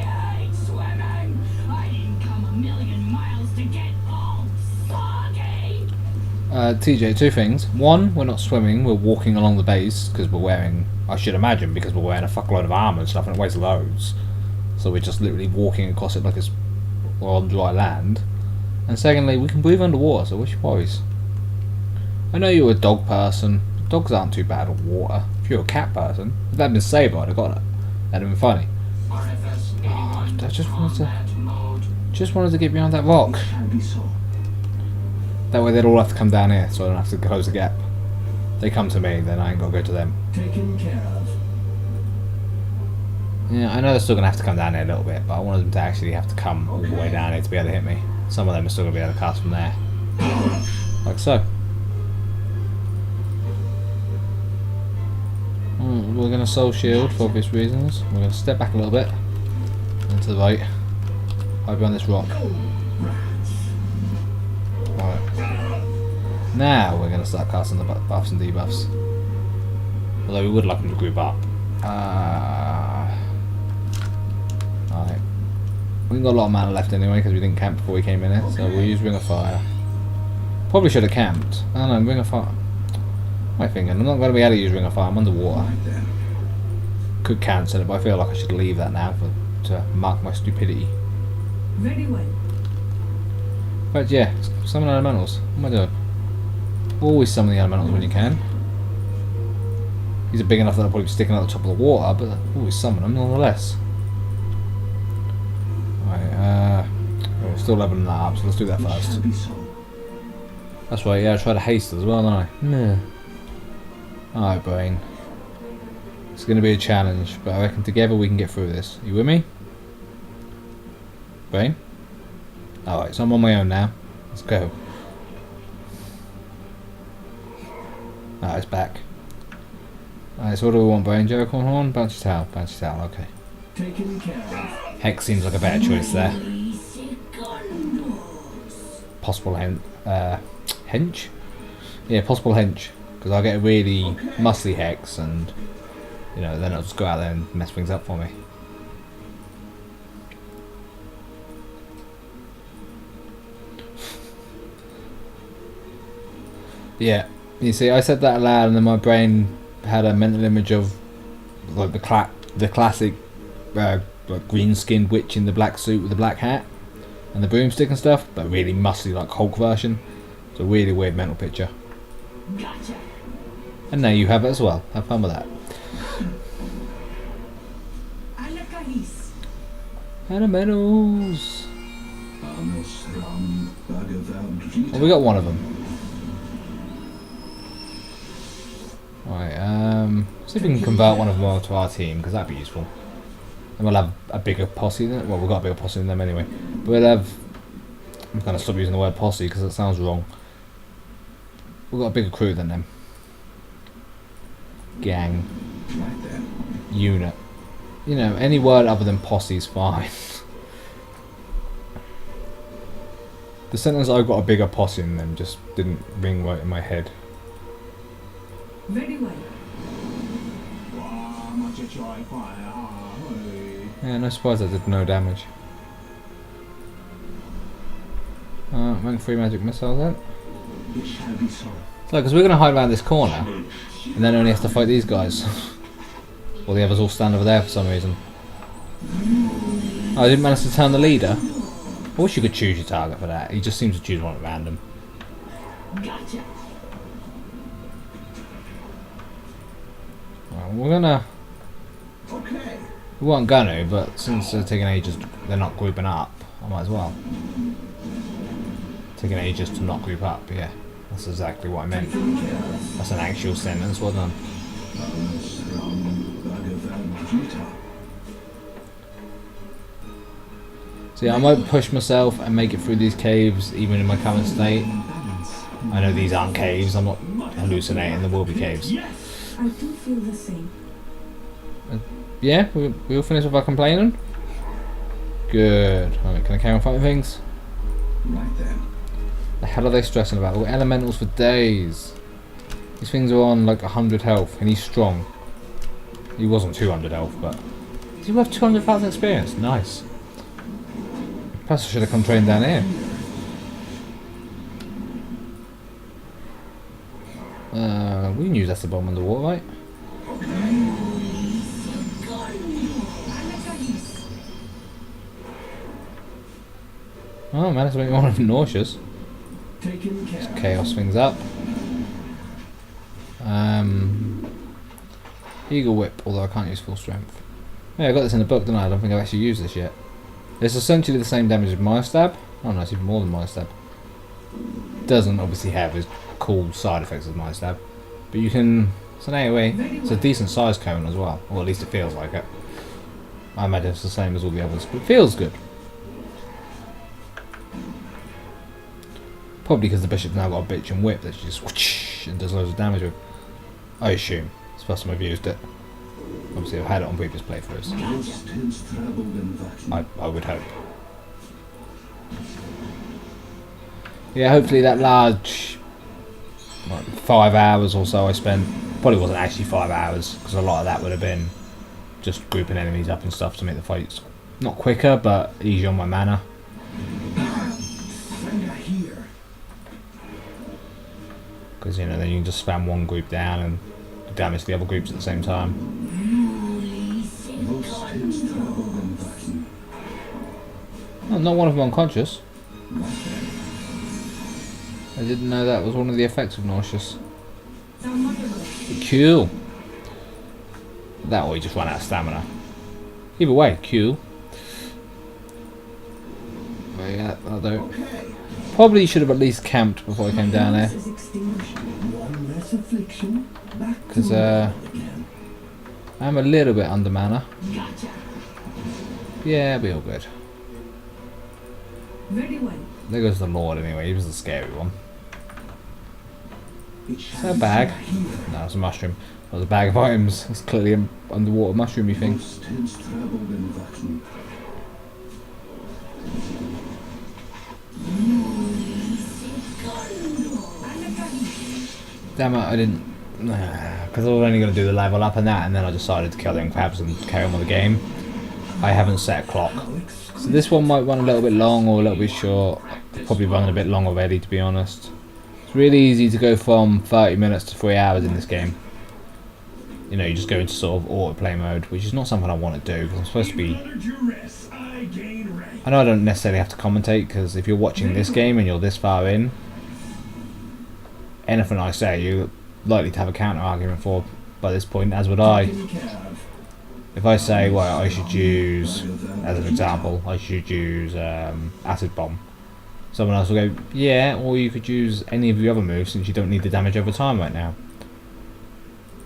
hate swimming! I didn't come a million miles to get all soggy! TJ, two things. One, we're not swimming, we're walking along the base because we're wearing, I should imagine, because we're wearing a fuckload of armour and stuff and it weighs loads. So we're just literally walking across it like it's on dry land. And secondly, we can breathe underwater, so what's your worries? I know you're a dog person. Dogs aren't too bad at water. If you're a cat person, if that had been Saber, I'd have got it. That'd have been funny. RFS 81. I just wanted to- Combat mode. Just wanted to get behind that rock. Shall be so. That way they'd all have to come down here, so I don't have to close the gap. They come to me, then I ain't got to go to them. Taken care of. Yeah, I know they're still going to have to come down here a little bit, but I wanted them to actually have to come all the way down here to be able to hit me. Some of them are still going to be able to cast from there. Like so. We're going to soul shield for obvious reasons. We're going to step back a little bit. And to the right. Hide behind this rock. Right. Now we're going to start casting the buffs and debuffs. Although we would like them to group up. Alright. We haven't got a lot of mana left anyway because we didn't camp before we came in here, so we'll use Ring of Fire. Probably should have camped. I don't know, Ring of Fire. My thinking, I'm not going to be able to use Ring of Fire, I'm underwater. Right then. Could cancel it, but I feel like I should leave that now to mark my stupidity. Very well. But yeah, summon elementals. What am I doing? Always summon the elementals when you can. These are big enough that they'll probably be sticking out the top of the water, but always summon them nonetheless. Right, we're still leveling that up, so let's do that first. Shall be so. That's right, yeah, I tried to haste as well, don't I? Yeah. Alright, brain. It's going to be a challenge, but I reckon together we can get through this. You with me? Brain? Alright, so I'm on my own now. Let's go. Alright, it's back. Alright, so what do we want, Brain? Jericho Horn? Bouncy Towel. Bouncy Towel, okay. Taken care of. Hex seems like a better choice there. Possible hench? Yeah, possible hench. Because I'll get a really muscly Hex and, you know, then I'll just go out there and mess things up for me. Yeah, you see, I said that aloud and then my brain had a mental image of like the classic like green-skinned witch in the black suit with the black hat and the broomstick and stuff, but really muscly like Hulk version. It's a really weird mental picture. Gotcha. And now you have it as well. Have fun with that. Alakaris. Elementals. Well, we got one of them. Right, see if we can convert one of them over to our team, because that'd be useful. And we'll have a bigger posse than, well, we've got a bigger posse than them anyway. But we'll have, I'm going to stop using the word posse because it sounds wrong. We've got a bigger crew than them. Gang. Right then. Unit. You know, any word other than posse is fine. The sentence "I've got a bigger posse than them" just didn't ring right in my head. Very well. Yeah, no surprise I did no damage. Rank 3 magic missiles then. It shall be so. Look, because we're going to hide around this corner, and then only have to fight these guys. Or the others all stand over there for some reason. Oh, I didn't manage to turn the leader. I wish you could choose your target for that. He just seems to choose one at random. Gotcha. Right, we're gonna... Okay. We weren't gonna, but since they're taking ages, they're not grouping up, I might as well. Taking ages to not group up, yeah. That's exactly what I meant. That's an actual sentence, well done. So yeah, I might push myself and make it through these caves even in my current state. I know these aren't caves, I'm not hallucinating, there will be caves. I do feel the same. Yeah, we all finished with our complaining? Good. Alright, can I carry on fighting things? Right then. The hell are they stressing about? We're elementals for days. These things are on like 100 health and he's strong. He wasn't 200 health, but... Does he have 200,000 experience? Nice. Perhaps I should have come train down here. We can use that's the bomb underwater, right? Oh man, it's making one nauseous. Taken care of. Chaos things up. Eagle Whip, although I can't use full strength. Yeah, I got this in the book, didn't I? I don't think I've actually used this yet. It's essentially the same damage as my stab. Oh no, it's even more than my stab. Doesn't obviously have as cool side effects as my stab. But you can... So anyway, it's a decent size cone as well. Or at least it feels like it. I imagine it's the same as all the others, but it feels good. Probably because the bishop's now got a bitch and whip that she just whoosh and does loads of damage with. I assume. It's the first time I've used it. Obviously I've had it on previous playthroughs. I would hope. Yeah, hopefully that large... Like 5 hours or so I spent... Probably wasn't actually 5 hours, because a lot of that would have been just grouping enemies up and stuff to make the fights not quicker, but easier on my mana. Because, you know, then you can just spam one group down and damage the other groups at the same time. Oh, not one of them unconscious. I didn't know that was one of the effects of nauseous. Cool. That or he just ran out of stamina. Either way, cool. But yeah, that'll do. Probably should have at least camped before I came down there. Because I'm a little bit under mana. Yeah, it'll be all good. Very well. There goes the Lord anyway, he was the scary one. Is that a bag? No, it's a mushroom. That was a bag of items. It's clearly an underwater mushroomy thing. Damn it, I didn't... Because I was only going to do the level up and that, and then I decided to kill them crabs and carry on with the game. I haven't set a clock. So this one might run a little bit long or a little bit short. It's probably running a bit long already, to be honest. It's really easy to go from 30 minutes to 3 hours in this game. You know, you just go into sort of autoplay mode, which is not something I want to do, because I'm supposed to be... I know I don't necessarily have to commentate, because if you're watching this game and you're this far in, anything I say, you're likely to have a counter argument for by this point, as would I. If I say, well, I should use, as an example, I should use Acid Bomb, someone else will go, yeah, or you could use any of your other moves since you don't need the damage over time right now.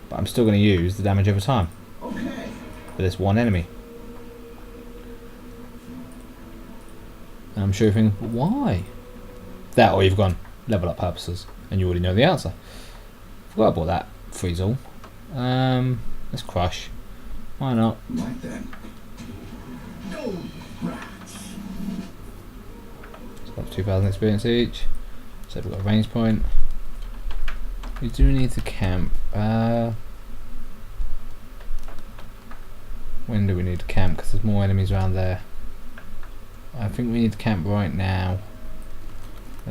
But I'm still going to use the damage over time for this one enemy. And I'm sure you're thinking, why? That or you've gone level up purposes and you already know the answer. Forgot about that. Freeze all. Let's crush. Why not? Right then. It's got 2,000 experience each. So we've got a range point. We do need to camp. When do we need to camp? Because there's more enemies around there. I think we need to camp right now.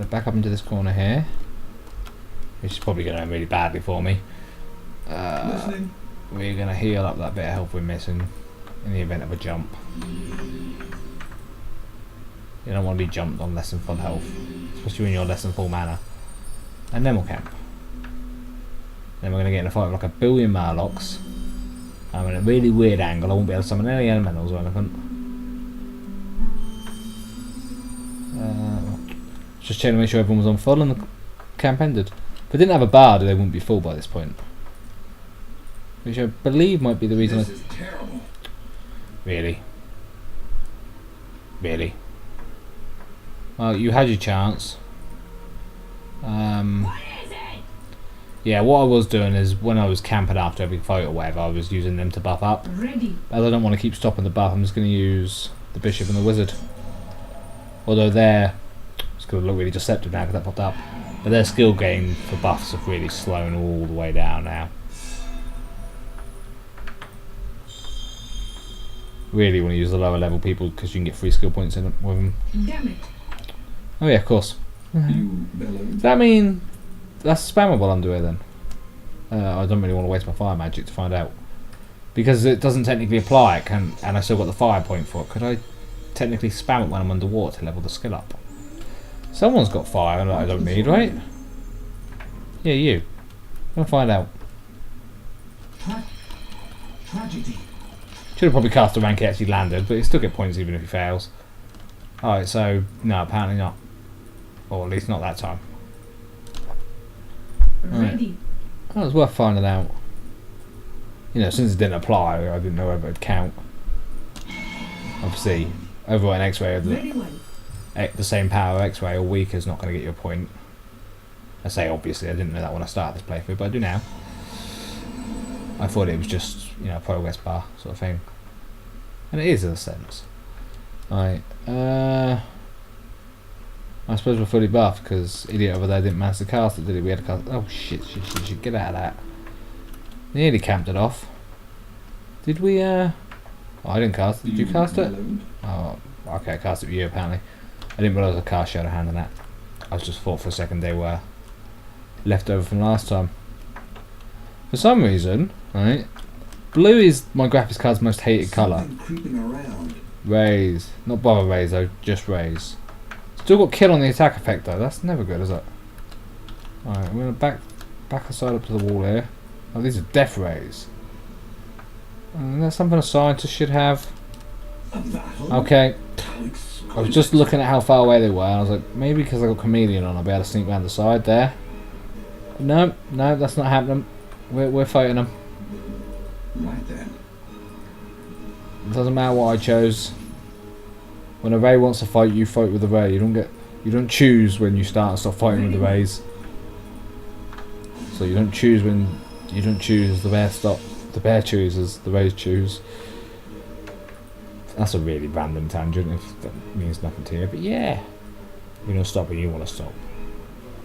Back up into this corner here. which is probably going to end really badly for me. Listening. We're going to heal up that bit of health we're missing in the event of a jump. You don't want to be jumped on less than full health, especially when you're less than full mana. And then we'll camp. Then we're going to get in a fight with like a billion Marlocks. I'm in a really weird angle. I won't be able to summon any elementals or anything. Just checking to make sure everyone was on full and the camp ended. If they didn't have a bard, they wouldn't be full by this point. Which I believe might be the reason. This is terrible. Really? Really? Well, you had your chance. What is it? Yeah, what I was doing is when I was camping after every fight or whatever, I was using them to buff up. Ready. As I don't want to keep stopping the buff, I'm just going to use the bishop and the wizard. Although it's going to look really deceptive now because that popped up. But their skill gain for buffs have really slowed all the way down now. Really want to use the lower level people because you can get free skill points in with them. Damn it. Oh yeah, of course. You bellowed. Does that mean that's spammable underwear then? I don't really want to waste my fire magic to find out. Because it doesn't technically apply, and I still got the fire point for it. Could I technically spam it when I'm underwater to level the skill up? Someone's got fire that I don't need, right? Yeah, you. I'm gonna find out. Tragedy. Should have probably cast a rank he actually landed, but he still get points even if he fails. Alright, so no, apparently not. Or at least not that time. Ready. Oh, it's worth finding out. You know, since it didn't apply, I didn't know whether it'd count. Obviously, overall an X-ray of Very well. the same power X-ray or weaker is not going to get you a point. I say obviously, I didn't know that when I started this playthrough, but I do now. I thought it was just, you know, a progress bar sort of thing. And it is in a sense. Right, I suppose we're fully buffed because idiot over there didn't manage to cast it, did he? We had to cast. Oh shit! Get out of that. Nearly camped it off. Did we? Oh, I didn't cast it. Did you cast it? Oh, okay. I cast it with you apparently. I didn't realise I cast Shadow Hand on that. I was just thought for a second they were left over from last time. For some reason, right? Blue is my graphics card's most hated colour. Something creeping around. Raise, not bother raise though, just raise. Still got kill on the attack effect though. That's never good, is it? Alright, I'm gonna back aside up to the wall here. Oh, these are death rays. That's something a scientist should have. A battle? Okay, How I was just looking at how far away they were, and I was like, maybe because I got chameleon on, I'll be able to sneak around the side there. No, that's not happening. We're fighting them. Right then. It doesn't matter what I chose. When a ray wants to fight, you fight with a ray. You don't choose when you start and stop fighting with the rays. So you don't choose when you don't choose. The bear stop. The bear chooses. The rays choose. That's a really random tangent if that means nothing to you. But yeah, you don't stop when you want to stop.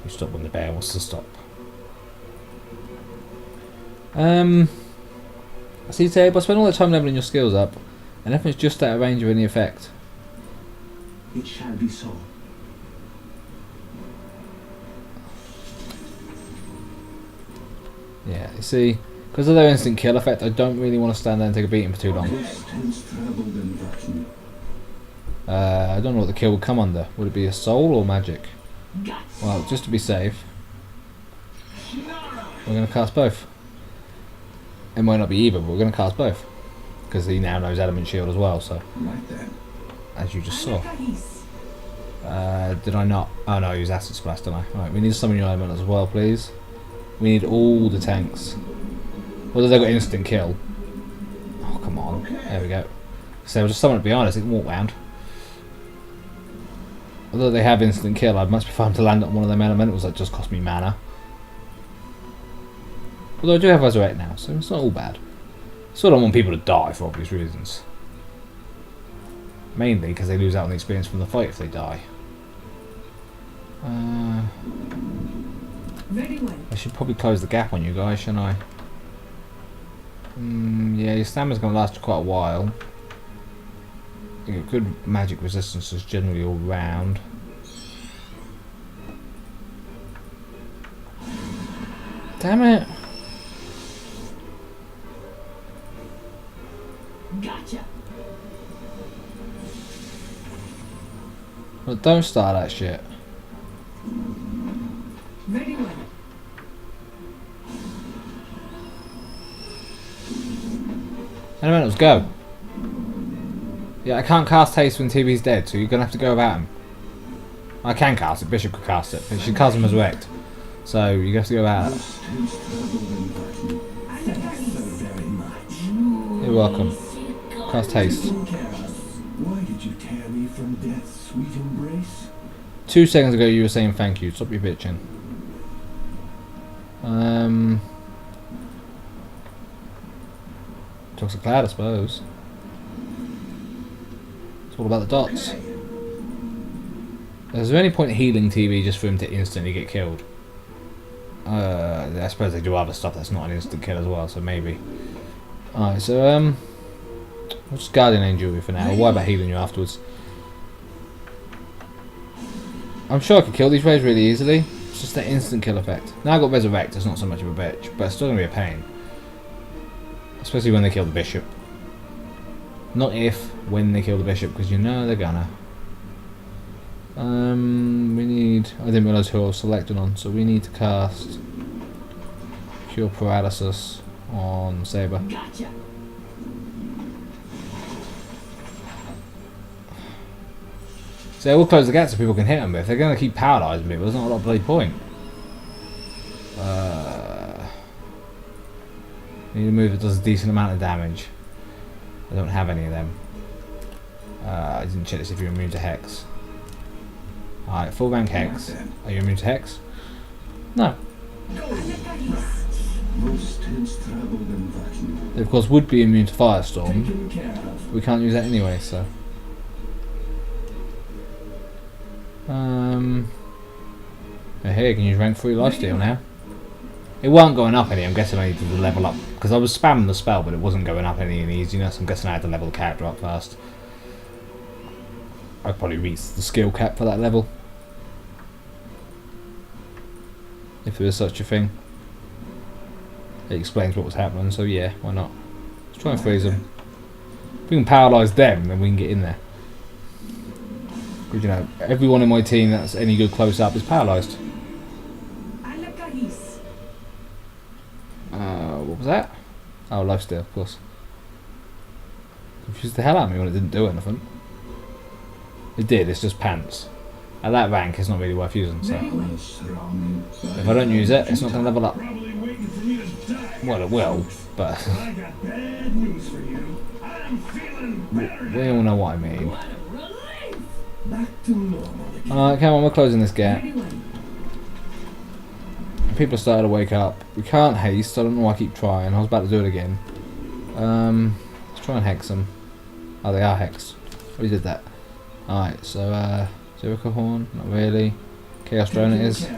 You stop when the bear wants to stop. See, Tabe, I spend all that time leveling your skills up, and everything's just out of range of any effect. It shall be so. Yeah, you see, because of their instant kill effect, I don't really want to stand there and take a beating for too long. I don't know what the kill would come under. Would it be a soul or magic? Well, just to be safe, we're going to cast both. It might not be either, but we're going to cast both. Because he now knows Element Shield as well, so. Right then. As you just saw. Did I not? Oh no, I used Acid Splash, didn't I? Alright, we need to summon your element as well, please. We need all the tanks. Whether they've got instant kill. Oh, come on. There we go. So we'll just summon it behind us, it can walk round. Although they have instant kill, I'd much prefer them to land on one of them elementals that just cost me mana. Although I do have Resurrect now, so it's not all bad. Still don't want people to die for obvious reasons. Mainly because they lose out on the experience from the fight if they die. Very well. I should probably close the gap on you guys, shouldn't I? Yeah, your stamina's going to last quite a while. You get good magic resistances generally all round. Damn it. Gotcha. Well, don't start that shit. Very well. Elementals, go. Yeah, I can't cast haste when TV's dead, so you're gonna have to go about him. I can cast it, Bishop could cast it, but she cast him resurrect. So you have to go about it. You're welcome. Cast haste. Why did you tear me from death's sweet embrace? 2 seconds ago you were saying thank you. Stop your bitching. Toxic Cloud, I suppose. It's all about the dots. Is there any point healing TV just for him to instantly get killed? I suppose they do other stuff that's not an instant kill as well, so maybe. Alright, so we'll just Guardian Angel you for now. We'll worry about healing you afterwards. I'm sure I could kill these rays really easily. It's just that instant kill effect. Now I got Resurrect, it's not so much of a bitch, but it's still gonna be a pain. Especially when they kill the Bishop. Not if, when they kill the Bishop, because you know they're gonna. We need... I didn't realise who I was selecting on, so we need to cast Cure Paralysis on Saber. Gotcha. So we'll close the gap so people can hit them, but if they're going to keep paralysing people, there's not a lot of bloody point. Need a move that does a decent amount of damage. I don't have any of them. I didn't check this if you're immune to Hex. Alright, full rank Hex. Are you immune to Hex? No. They of course would be immune to Firestorm. We can't use that anyway, so. Here, you can use rank 3 lifesteal now. It weren't going up any, I'm guessing I needed to level up. Because I was spamming the spell, but it wasn't going up any in easiness. I'm guessing I had to level the character up first. I probably reached the skill cap for that level. If there is such a thing. It explains what was happening, so yeah, why not? Let's try and freeze them. If we can paralyse them, then we can get in there. Because, you know, everyone in my team that's any good close up is paralysed. What was that? Oh, lifesteal, of course. Confused the hell out of me when it didn't do anything. It did, it's just pants. At that rank, it's not really worth using, so. If I don't use it, it's not going to level up. Well, it will, but. We all know what I mean. Alright, come on, we're closing this gap. People are starting to wake up. We can't haste, I don't know why I keep trying. I was about to do it again. Let's try and hex them. Oh, they are hexed. We did that. Alright, so, Jericho Horn, not really. Chaos Drone it is.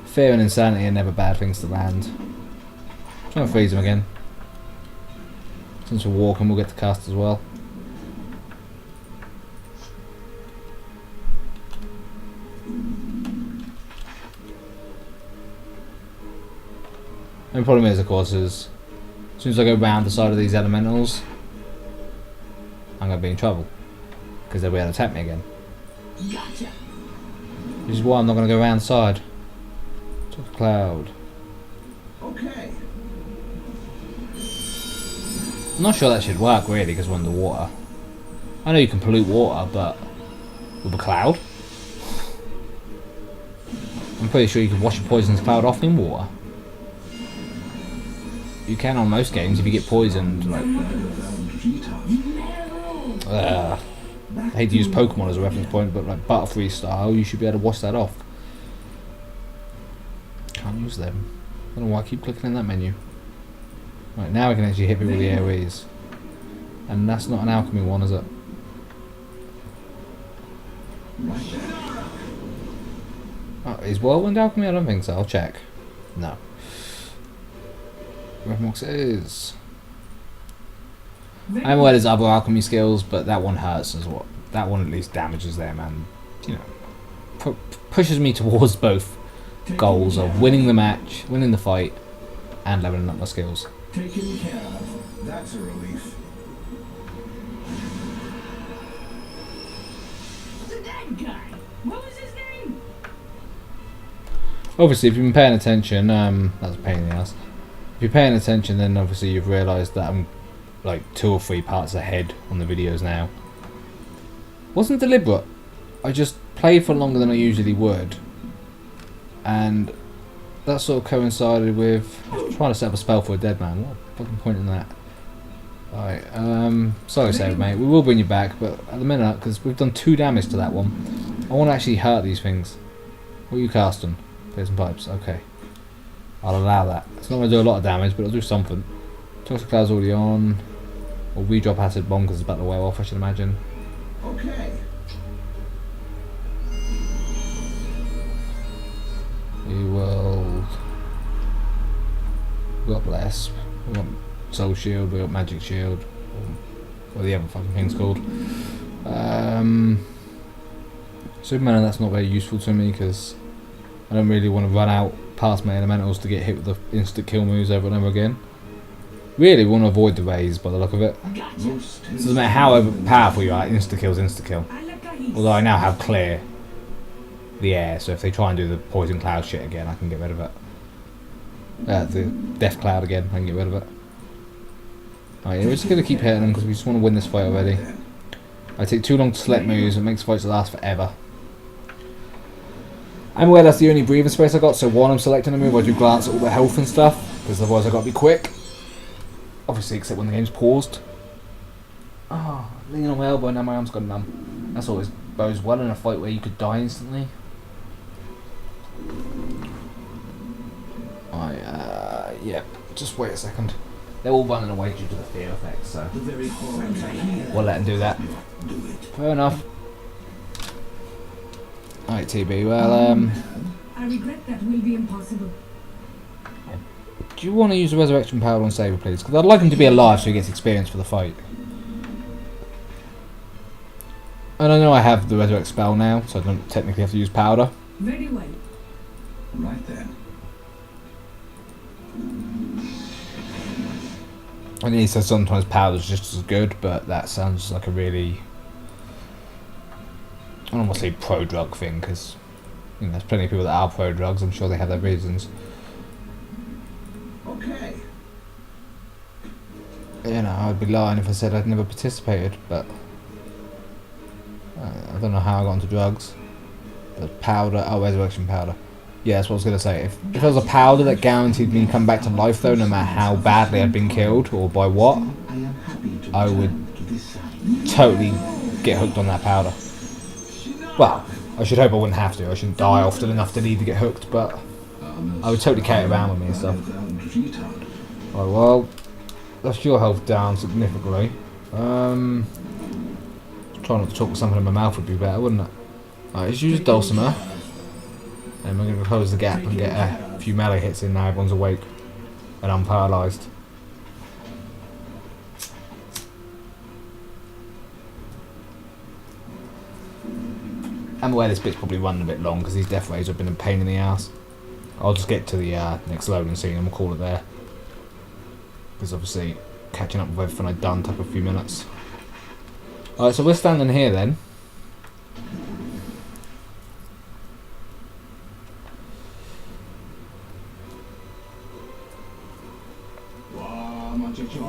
Fear and Insanity are never bad things to land. Try and freeze them again. Since we're walking, we'll get to cast as well. And the problem is, of course, is as soon as I go round the side of these elementals, I'm going to be in trouble. Because they'll be able to attack me again. Gotcha. Which is why I'm not going to go around the side. Top cloud. Okay. I'm not sure that should work really, because we're underwater. I know you can pollute water, but with a cloud? I'm pretty sure you can wash a poisonous cloud off in water. You can on most games if you get poisoned. Like, I hate to use Pokemon as a reference point, but like Butterfree style, you should be able to wash that off. Can't use them. I don't know why I keep clicking in that menu. Right, now we can actually hit me with the AoEs. And that's not an alchemy one, is it? Oh, is Whirlwind alchemy? I don't think so. I'll check. No. Revmox is. I'm aware there's other alchemy skills, but that one hurts as well. That one at least damages them and, you know, pushes me towards both goals of winning the match, winning the fight, and leveling up my skills. Taken care of. That's a relief. The dead guy. What was his name? Obviously, if you've been paying attention, that's a pain in the ass. If you're paying attention, then obviously you've realised that I'm like 2 or 3 parts ahead on the videos now. Wasn't deliberate. I just played for longer than I usually would, and that sort of coincided with trying to set up a spell for a dead man. What fucking point in that? Alright, sorry Save mate, we will bring you back, but at the minute, because we've done 2 damage to that one, I want to actually hurt these things. What are you casting? Play some pipes, okay. I'll allow that. It's not going to do a lot of damage, but it'll do something. Toxic Cloud's already on. Or we drop Acid Bomb because it's about to wear off, I should imagine. Okay. We will... we got Bless. We got Soul Shield, we got Magic Shield. Or the other fucking thing's called. Superman, that's not very useful to me because I don't really want to run out past my elementals to get hit with the instant kill moves over and over again. Really want to avoid the raise by the look of it. Doesn't matter how powerful you are, insta kill's insta kill. Although I now have clear the air, so if they try and do the poison cloud shit again, I can get rid of it. The death cloud again, I can get rid of it. Alright, we're just going to keep hitting them because we just want to win this fight already. I take too long to select moves, it makes fights last forever. I'm aware that's the only breathing space I got, so while I'm selecting a move I do glance at all the health and stuff, because otherwise I've got to be quick. Obviously, except when the game's paused. Oh, leaning on my elbow, now my arm's gone numb. That's always bodes well in a fight where you could die instantly. Yeah, just wait a second. They're all running away due to the fear effect, so we'll let them do that. Fair enough. Alright, TB, well, I regret that will be impossible. do you want to use the resurrection powder on Saber, please? Because I'd like him to be alive so he gets experience for the fight. And I know I have the resurrect spell now, so I don't technically have to use powder. Very well. Right then. And he says sometimes powder's just as good, but that sounds like a really... I don't want to say pro-drug thing, because you know, there's plenty of people that are pro-drugs, I'm sure they have their reasons. Okay. You know, I'd be lying if I said I'd never participated, but... I don't know how I got into drugs. The powder, oh, resurrection powder. Yeah, that's what I was going to say. If there was a powder that guaranteed me to come back to life though, no matter how badly I'd been killed, or by what, I would totally get hooked on that powder. Well, I should hope I wouldn't have to. I shouldn't die often enough to need to get hooked, but I would totally carry it around with me and stuff. Alright, well, that's your health down significantly. Trying not to talk with something in my mouth would be better, wouldn't it? Alright, let's use Dulcimer. And we're going to close the gap and get a few melee hits in now everyone's awake and unparalysed. I'm aware this bit's probably running a bit long because these death rays have been a pain in the ass. I'll just get to the next loading scene and we'll call it there. Because obviously catching up with everything I've done took a few minutes. Alright, so we're standing here then.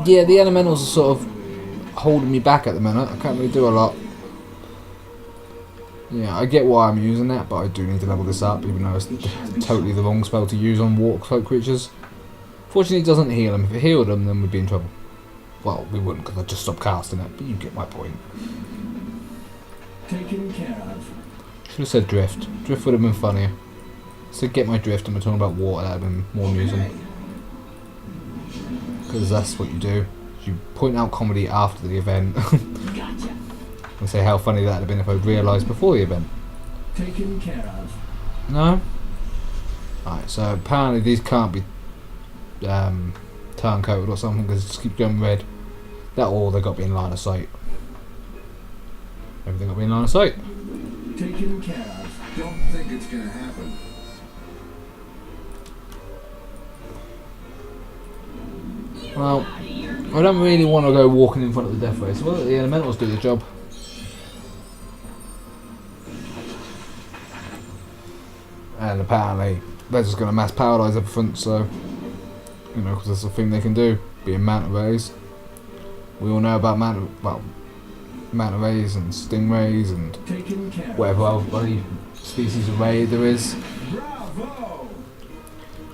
Yeah, the elementals are sort of holding me back at the minute. I can't really do a lot. Yeah, I get why I'm using that, but I do need to level this up, even though it's totally the wrong spell to use on water cloak creatures. Fortunately, it doesn't heal them. If it healed them, then we'd be in trouble. Well, we wouldn't, because I just stopped casting it, but you get my point. Taken care of. Should have said drift. Drift would have been funnier. So get my drift and we're talking about water, that would have been more amusing. Because that's what you do. You point out comedy after the event. And say how funny that would have been if I realised before the event. Taken care of. No? Alright, so apparently these can't be turn coated or something because it just keeps going red. That or they got to be in line of sight. Maybe they got to be in line of sight. Taken care of. Don't think it's gonna happen. Well, I don't really want to go walking in front of the death ray, so we'll let the elementals do the job. And apparently they're just going to mass paralyse everything, so, you know, because that's the thing they can do, being manta rays. We all know about manta rays and stingrays and Taken care of. whatever other bloody species of ray there is. Bravo!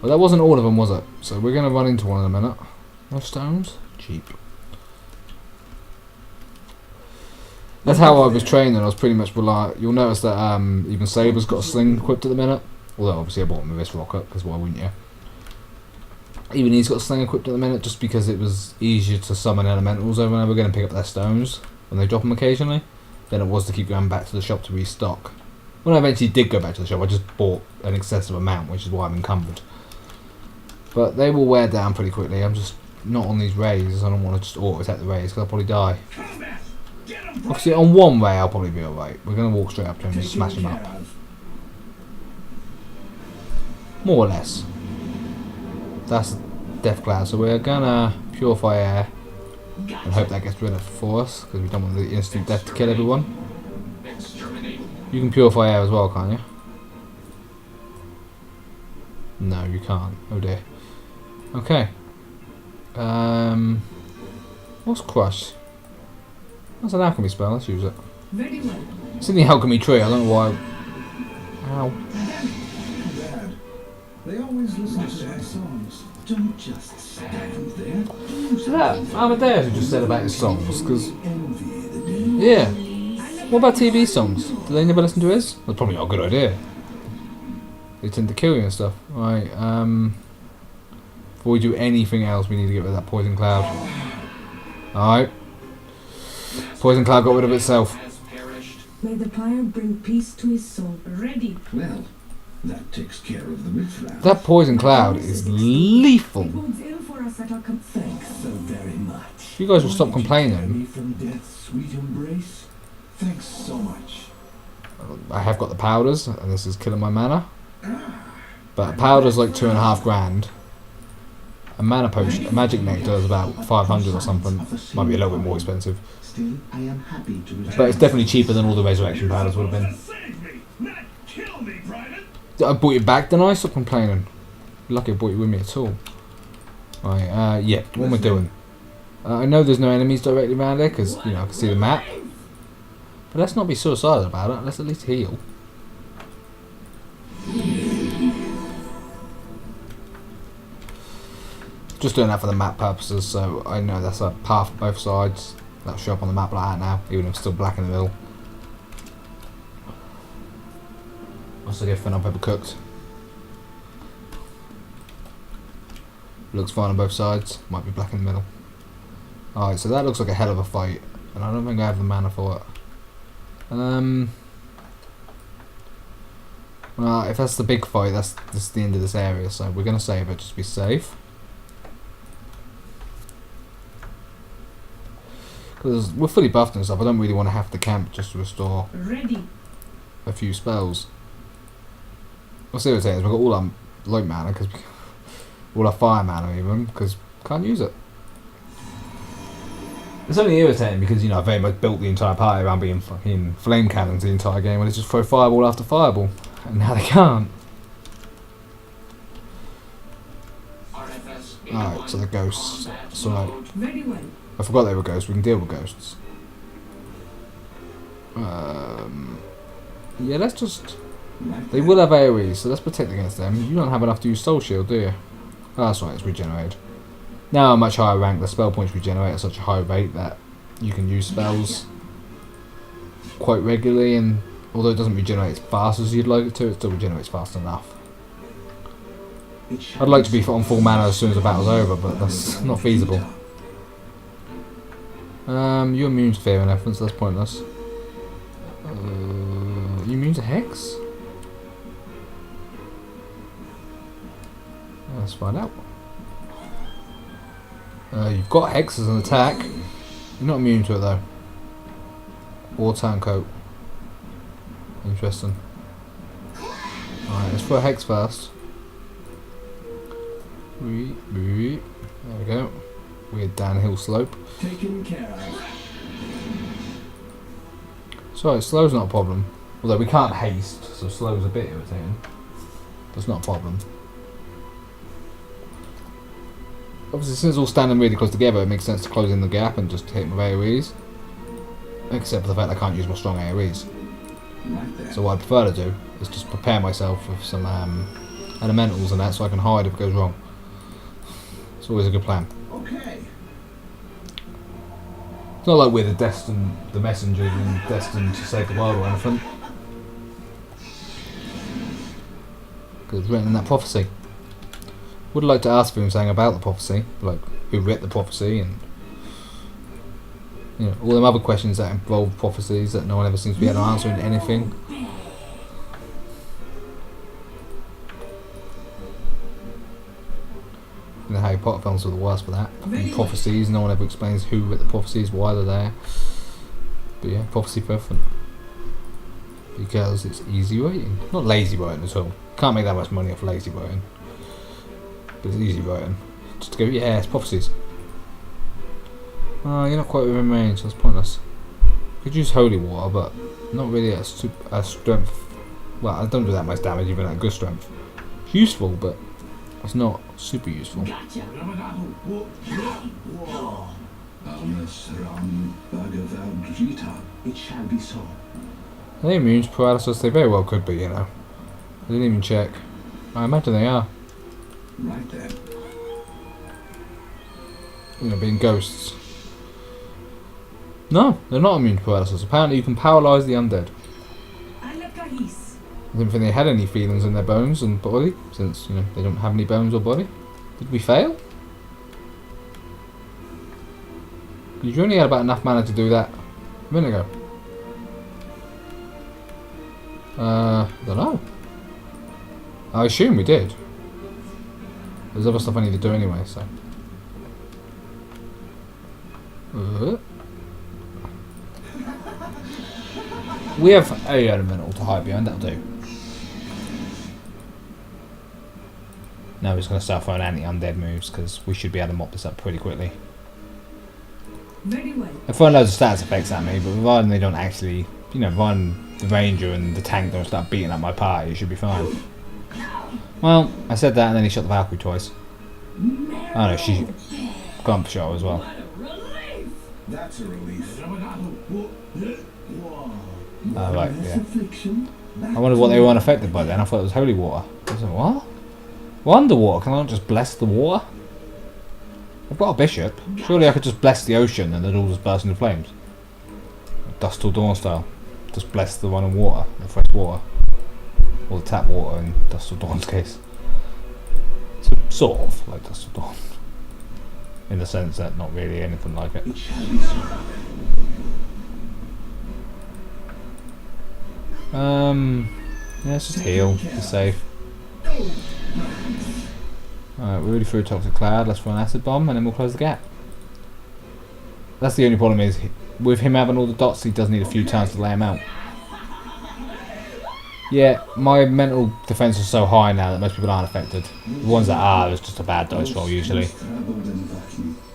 Well, that wasn't all of them, was it? So we're going to run into one in a minute. No stones? Cheap. That's how I was training. I was pretty much relying. You'll notice that even Saber's got a sling equipped at the minute. Although obviously I bought him with this rocket, because why wouldn't you? Even he's got a sling equipped at the minute, just because it was easier to summon elementals over and over again and pick up their stones when they drop them occasionally, than it was to keep going back to the shop to restock. When I eventually did go back to the shop, I just bought an excessive amount, which is why I'm encumbered. But they will wear down pretty quickly. I'm just not on these rays. I don't want to just auto-attack the rays, because I'll probably die. Obviously, on one ray, I'll probably be alright. We're going to walk straight up to him and just smash him up. More or less. That's Death Cloud, so we're going to purify air and hope that gets rid of it for us, because we don't want the instant death to kill everyone. You can purify air as well, can't you? No, you can't. Oh dear. Okay. What's Crush? That's an alchemy spell, let's use it. Very well. It's in the alchemy tree, I don't know why. Ow. Dad, they always listen to my songs. Don't just stand there. Is that Amadeus who just said about his songs? Because, Envy the day. yeah. What about TV songs? Do they never listen to his? That's probably not a good idea. They tend to kill you and stuff. Right, before we do anything else, we need to get rid of that poison cloud. Alright. Poison cloud got rid of itself. May the pyre bring peace to his soul. Ready. Well, that takes care of the riffraff. That poison cloud is lethal. It bodes ill for us at our Thanks so very much. You guys will stop Won't you carry complaining. me from death's sweet embrace? Thanks so much. I have got the powders, and this is killing my mana. But a powder's like 2.5 grand. A mana potion, a magic nectar is about 500 or something. Might be a little bit more expensive. Still, I am happy to return. But it's definitely cheaper than all the resurrection powders would have been. Save me, not kill me, Private. I bought you back, didn't I? Stop complaining. Lucky I bought you with me at all. Right, yeah, what am I doing? I know there's no enemies directly around there, because, you know, I can see the map. But let's not be suicidal about it, let's at least heal. Just doing that for the map purposes, so I know that's a path on both sides. That'll show up on the map like that now, even if it's still black in the middle. What's the everything I've ever cooked? Looks fine on both sides, might be black in the middle. Alright, so that looks like a hell of a fight, and I don't think I have the mana for it. Well, if that's the big fight, that's the end of this area, so we're going to save it, just be safe. Because we're fully buffed and stuff, I don't really want to have to camp just to restore Ready. a few spells. What's irritating is we've got all our light mana, because all our fire mana even, because can't use it. It's only irritating because, you know, I very much built the entire party around being fucking flame cannons the entire game, and they just throw fireball after fireball, and now they can't. Alright, so the ghosts. So Very well. I forgot they were ghosts. We can deal with ghosts. Yeah, let's just. They will have AoE, so let's protect against them. You don't have enough to use Soul Shield, do you? Oh, that's right, it's regenerated. Now I'm much higher rank, the spell points regenerate at such a high rate that you can use spells quite regularly, and although it doesn't regenerate as fast as you'd like it to, it still regenerates fast enough. I'd like to be on full mana as soon as the battle's over, but that's not feasible. You're immune to fear and everything, so that's pointless. You immune to Hex? Let's find out. You've got Hex as an attack. You're not immune to it though. Or Turncoat. Interesting. Alright, let's throw Hex first. There we go. weird downhill slope. Taken care of. Sorry, slow's not a problem. Although we can't haste, so slow's a bit irritating. That's not a problem. Obviously, since it's all standing really close together, it makes sense to close in the gap and just hit them with AoEs. Except for the fact I can't use my strong AoEs. Right there. So what I prefer to do is just prepare myself with some elementals and that, so I can hide if it goes wrong. It's always a good plan. Okay. It's not like we're the messengers and destined to save the world or anything. Because it's written in that prophecy. Would like to ask him something about the prophecy, like who wrote the prophecy and all them other questions that involve prophecies that no one ever seems to be able to answer into anything. The Harry Potter films are the worst for that. And prophecies, no one ever explains who wrote the prophecies, why they're there. But yeah, prophecy for everything. Because it's easy writing. Not lazy writing at all. Can't make that much money off lazy writing. But it's easy writing. Just to go, yeah, it's prophecies. Oh, you're not quite within range, that's pointless. Could use holy water, but not really a strength. Well, I don't do that much damage even at good strength. It's useful, but it's not super useful. Gotcha. It shall be so. Are they immune to paralysis? They very well could be, I didn't even check. I imagine they are. Right there. Being ghosts. No, they're not immune to paralysis. Apparently you can paralyse the undead. I didn't think they had any feelings in their bones and body, since, they don't have any bones or body. Did we fail? You only had about enough mana to do that a minute ago. I don't know. I assume we did. There's other stuff I need to do anyway, so. We have a elemental to hide behind, that'll do. Now we're just going to start throwing anti-undead moves, because we should be able to mop this up pretty quickly. Very well. They're throwing loads of stats effects at me, but providing they don't actually, providing the ranger and the tank don't start beating up my party, it should be fine. Well, I said that and then he shot the Valkyrie twice. Oh no, she Grump shot as well. That's a relief. Oh right, yeah. I wondered what they were unaffected by then. I thought it was holy water. I was like, what? Well, underwater, can I not just bless the water? I've got a bishop. Surely I could just bless the ocean and it'll all just burst into flames. Dust till dawn style. Just bless the running water, the fresh water. Or the tap water in Dust till Dawn's case. So, sort of like Dust till Dawn. In the sense that not really anything like it. Yeah, let's just heal, be safe. Alright, we're already through Toxic Cloud, let's throw an acid bomb and then we'll close the gap. That's the only problem is, with him having all the dots, he does need a few turns to lay them out. Yeah, my mental defense is so high now that most people aren't affected. The ones that are, it's just a bad dice roll usually.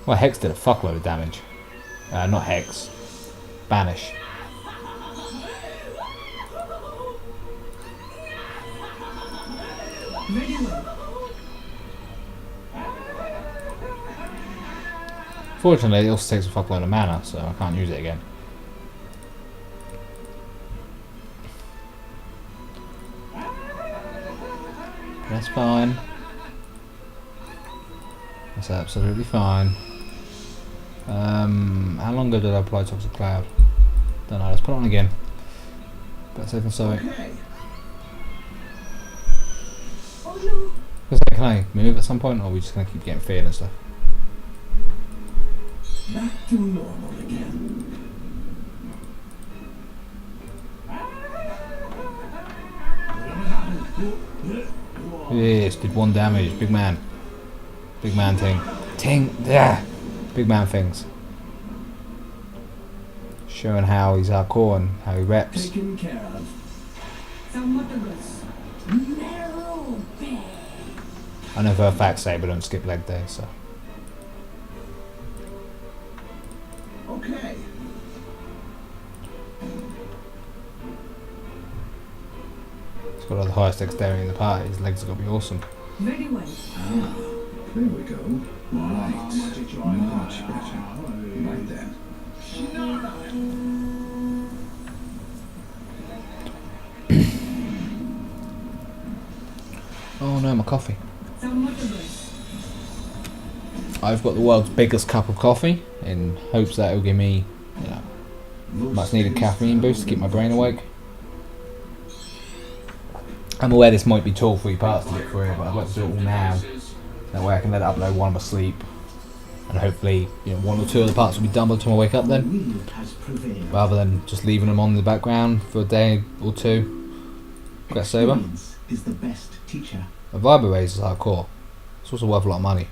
Well, Hex did a fuckload of damage. Not Hex. Banish. Fortunately, it also takes a fuckload of mana, so I can't use it again. That's fine. That's absolutely fine. How long ago did I apply Toxic Cloud? Don't know, let's put it on again. Better safe than sorry. Can I move at some point, or are we just going to keep getting feared and stuff? Back to normal again. Yes, did 1 damage. Big man. Big man thing. Yeah. Big man things. Showing how he's hardcore and how he reps. Taken care of. I know for a fact Saber don't skip leg day, so. Okay. He's got the highest dexterity in the party. His legs are gonna be awesome. Very well. Ah, there we go. Right. Much better. Right then. Oh no, my coffee. Some water. I've got the world's biggest cup of coffee in hopes that it'll give me, you know, much needed caffeine boost to keep my brain awake. I'm aware this might be 2 or 3 parts to get through it, but I'd like to do it all now. That way I can let it upload while I'm asleep. And hopefully, you know, 1 or 2 of the parts will be done by the time I wake up then. Rather than just leaving them on in the background for a day or 2. Get sober. Is the best teacher. A vibrator is hardcore. It's also worth a lot of money.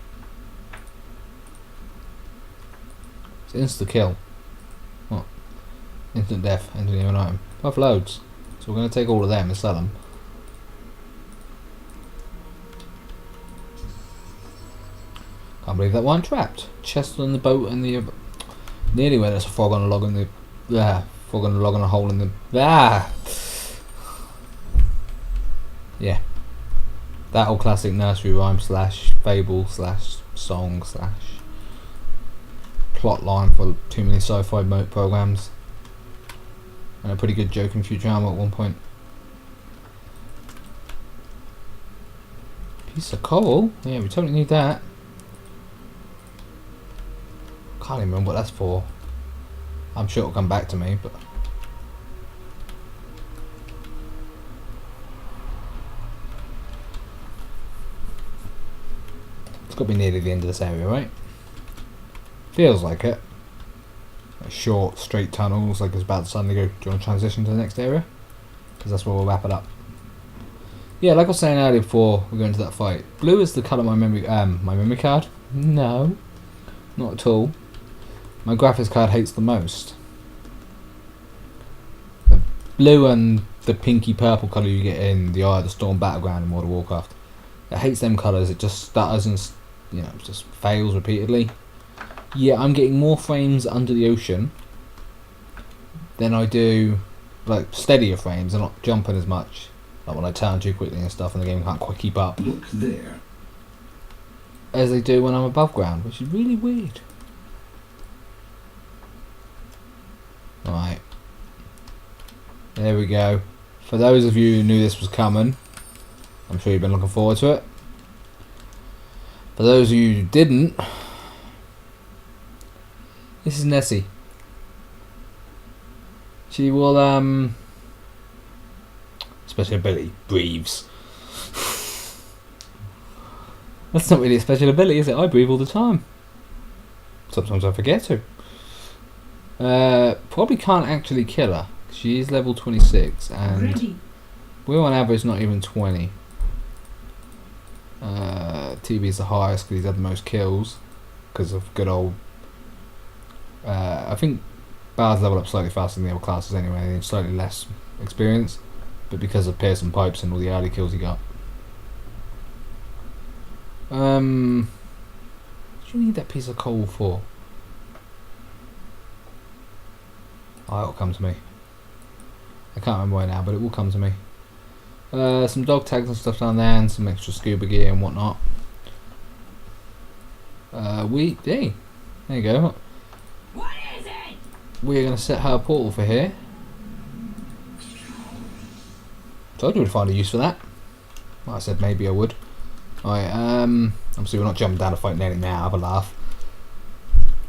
It's insta kill. What? Instant death, entering an item. Worth loads. So we're going to take all of them and sell them. Can't believe that one trapped. Chest on the boat and the nearly where there's a frog on a log in the frog on a log on a hole in the yeah. That old classic nursery rhyme slash fable slash song slash plot line for too many sci-fi programs. And a pretty good joke in Futurama at one point. Piece of coal? Yeah, we totally need that. Can't even remember what that's for. I'm sure it'll come back to me, but it's got to be nearly the end of this area, right? Feels like it. Like short, straight tunnels, like it's about to suddenly go. Do you want to transition to the next area? Because that's where we'll wrap it up. Yeah, like I was saying earlier before we go into that fight, blue is the colour of my memory card. No, not at all. My graphics card hates the most. The blue and the pinky purple colour you get in the Eye of the Storm Battleground in World of Warcraft. It hates them colours. It just stutters and, you know, just fails repeatedly. Yeah, I'm getting more frames under the ocean than I do, like, steadier frames. I'm not jumping as much, like when I turn too quickly and stuff and the game can't quite keep up, Look there. as they do when I'm above ground, which is really weird. Right, there we go. For those of you who knew this was coming, I'm sure you've been looking forward to it. For those of you who didn't, this is Nessie. She will, special ability, breathes. That's not really a special ability, is it? I breathe all the time. Sometimes I forget to. Probably can't actually kill her. She is level 26 and Ready. we're on average not even 20. TB's the highest because he's had the most kills because of good old I think Bard's level up slightly faster than the other classes anyway, and slightly less experience, but because of Pearson Pipes and all the early kills he got. What do you need that piece of coal for? Oh, it'll come to me. I can't remember why now, but it will come to me. Some dog tags and stuff down there, and some extra scuba gear and whatnot. Hey, there you go. What is it? We're going to set her portal for here. Told you we'd find a use for that. Well, I said maybe I would. Alright, obviously we're not jumping down a fight nearly now, have a laugh.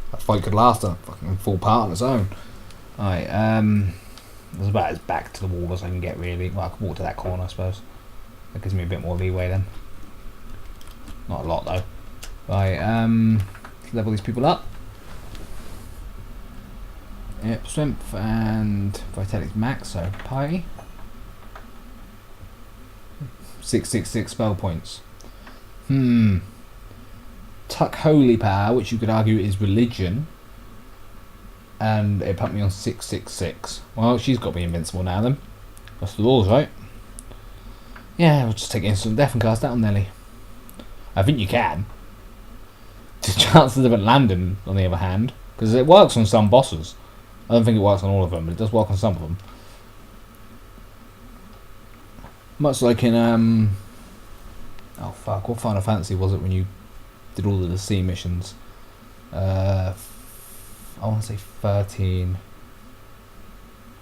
That fight could last a fucking full part on its own. Alright, that's about as back to the wall as I can get really. Well, I can walk to that corner I suppose. That gives me a bit more leeway then. Not a lot though. Right, let's level these people up. Yep, strength and vitality max, so party. 666 spell points. Tuck holy power, which you could argue is religion, and it put me on 666. Well, she's got to be invincible now then. That's the rules, right? Yeah, we'll just take instant death and cast that on Nelly. I think you can. The chances of it landing, on the other hand, Because it works on some bosses. I don't think it works on all of them, but it does work on some of them. Much like in oh fuck, what Final Fantasy was it when you did all of the sea missions? I want to say 13.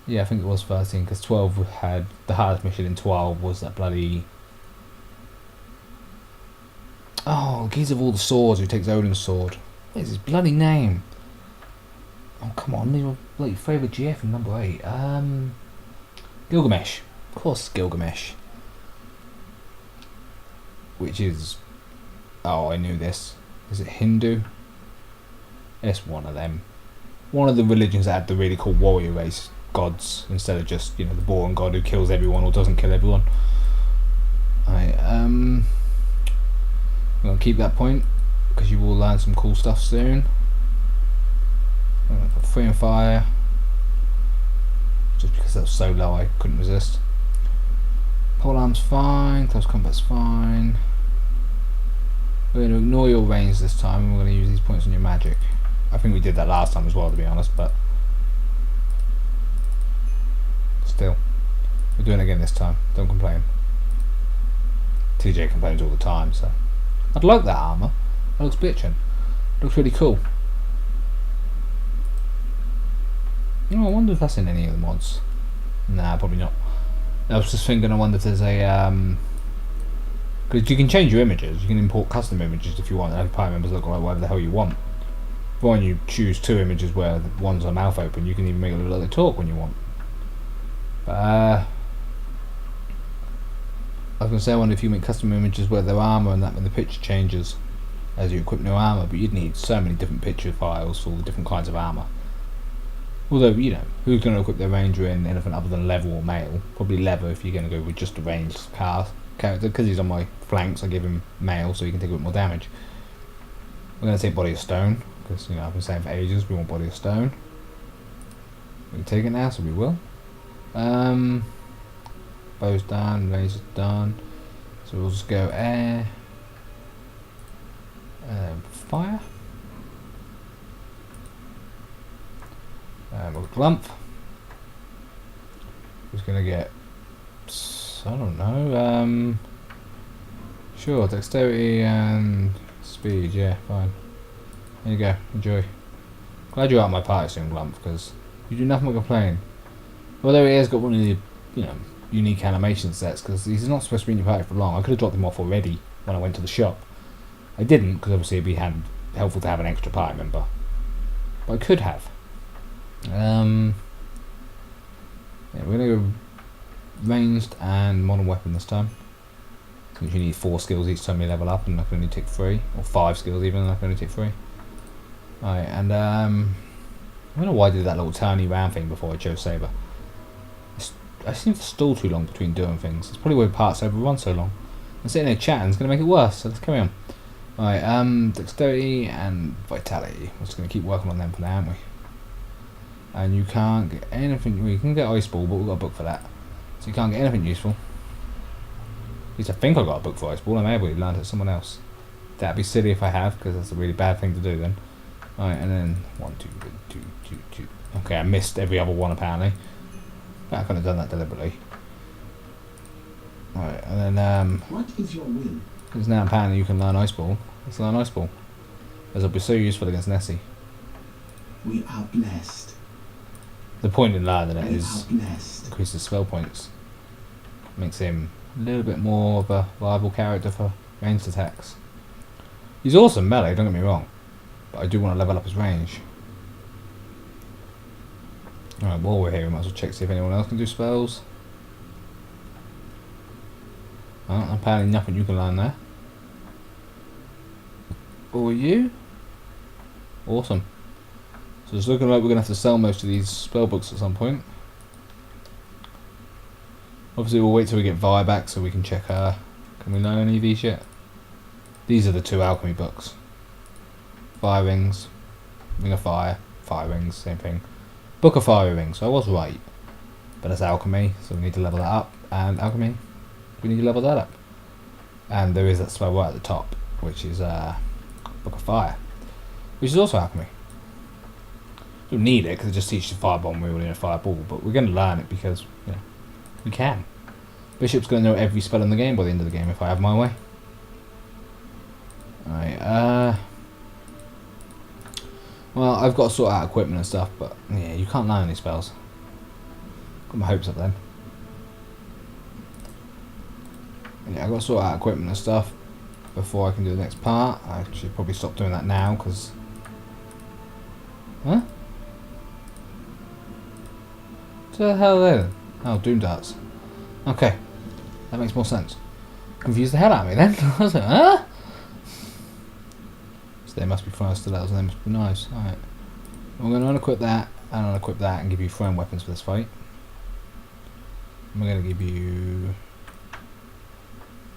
Yeah, I think it was 13 because 12 had the hardest mission in 12 was that bloody. Oh, Geese of all the swords who takes Odin's sword. What is his bloody name? Oh come on, leave your bloody favourite GF in number 8. Gilgamesh. Of course, it's Gilgamesh. Which is, oh, I knew this. Is it Hindu? It's one of them. One of the religions that had the really cool warrior race gods instead of just, you know, the boring god who kills everyone or doesn't kill everyone. I'm gonna keep that point because you will learn some cool stuff soon. I'm gonna put 3 and fire just because that was so low I couldn't resist. Pole arm's fine, close combat's fine. We're going to ignore your range this time and we're going to use these points on your magic. I think we did that last time as well, to be honest, but still, we're doing it again this time. Don't complain. TJ complains all the time, so I'd like that armour. It looks bitchin'. It looks really cool. Oh, I wonder if that's in any of the mods. Nah, probably not. I was just thinking, I wonder if there's a because you can change your images. You can import custom images if you want. Have party members look like whatever the hell you want. But when you choose 2 images where one's a mouth open, you can even make it look like they talk when you want. But I was gonna say, I wonder if you make custom images where their armor and that when the picture changes as you equip new armor. But you'd need so many different picture files for all the different kinds of armor. Although, you know, who's going to equip their ranger in anything other than level or male? Probably level if you're going to go with just a ranged character. Because he's on my flanks, I give him male so he can take a bit more damage. We're going to take body of stone. Because, you know, I've been saying for ages we want body of stone. We can take it now, so we will. Bow's done, laser's done. So we'll just go air. Fire. We'll glump. Who's gonna get? I don't know. Sure, dexterity and speed. Yeah, fine. There you go. Enjoy. Glad you're out of my party soon, glump, because you do nothing but complain. Although he has got one of the, you know, unique animation sets, because he's not supposed to be in your party for long. I could have dropped him off already when I went to the shop. I didn't, because obviously it'd be helpful to have an extra party member. But I could have. Yeah, we're gonna go ranged and modern weapon this time. Since you need 4 skills each time you level up, and I can only take 3, or 5 skills even, and I can only take 3. Alright, and I don't know why I did that little turny round thing before I chose Saber. I seem to stall too long between doing things. It's probably why parts overrun so long. I'm sitting there chatting, it's gonna make it worse. So let's carry on. Alright, dexterity and vitality. We're just gonna keep working on them for now, aren't we? And you can't get anything. Well, you can get ice ball, but we've got a book for that, so you can't get anything useful. At least I think I got a book for ice ball. I may have already learned it someone else. That'd be silly if I have, because that's a really bad thing to do then. Alright, and then 1, 2, 2. Okay, I missed every other one apparently. But I couldn't have done that deliberately. Alright, and then What is your will? because now apparently you can learn ice ball. Let's learn ice ball, as it'll be so useful against Nessie. We are blessed. The point in learning it We is are blessed. increases spell points. Makes him a little bit more of a viable character for ranged attacks. He's awesome melee, don't get me wrong, but I do want to level up his range. Alright, while we're here we might as well check to see if anyone else can do spells. Oh, apparently nothing you can learn there. Or you? Awesome. So it's looking like we're going to have to sell most of these spell books at some point. Obviously we'll wait till we get Vi back so we can check can we learn any of these yet? These are the 2 alchemy books. Fire rings, ring of fire, fire rings, same thing. Book of fire rings, so I was right. But that's alchemy, so we need to level that up. And alchemy, we need to level that up. And there is that spell right at the top, which is Book of Fire, which is also alchemy. don't need it because it just teaches you firebomb wielding a fireball, but we're going to learn it because we can. Bishop's going to know every spell in the game by the end of the game if I have my way. Alright, well, I've got to sort out equipment and stuff, but yeah, you can't learn any spells. Got my hopes up then. Yeah, I've got to sort out equipment and stuff before I can do the next part. I should probably stop doing that now because... Huh? What the hell are they then? Oh, Doom Darts. Okay, that makes more sense. Confused the hell out of me then. I was like, huh? So they must be throwing stilettos and they must be knives. Alright. I'm going to unequip that and unequip that and give you throwing weapons for this fight. I'm going to give you...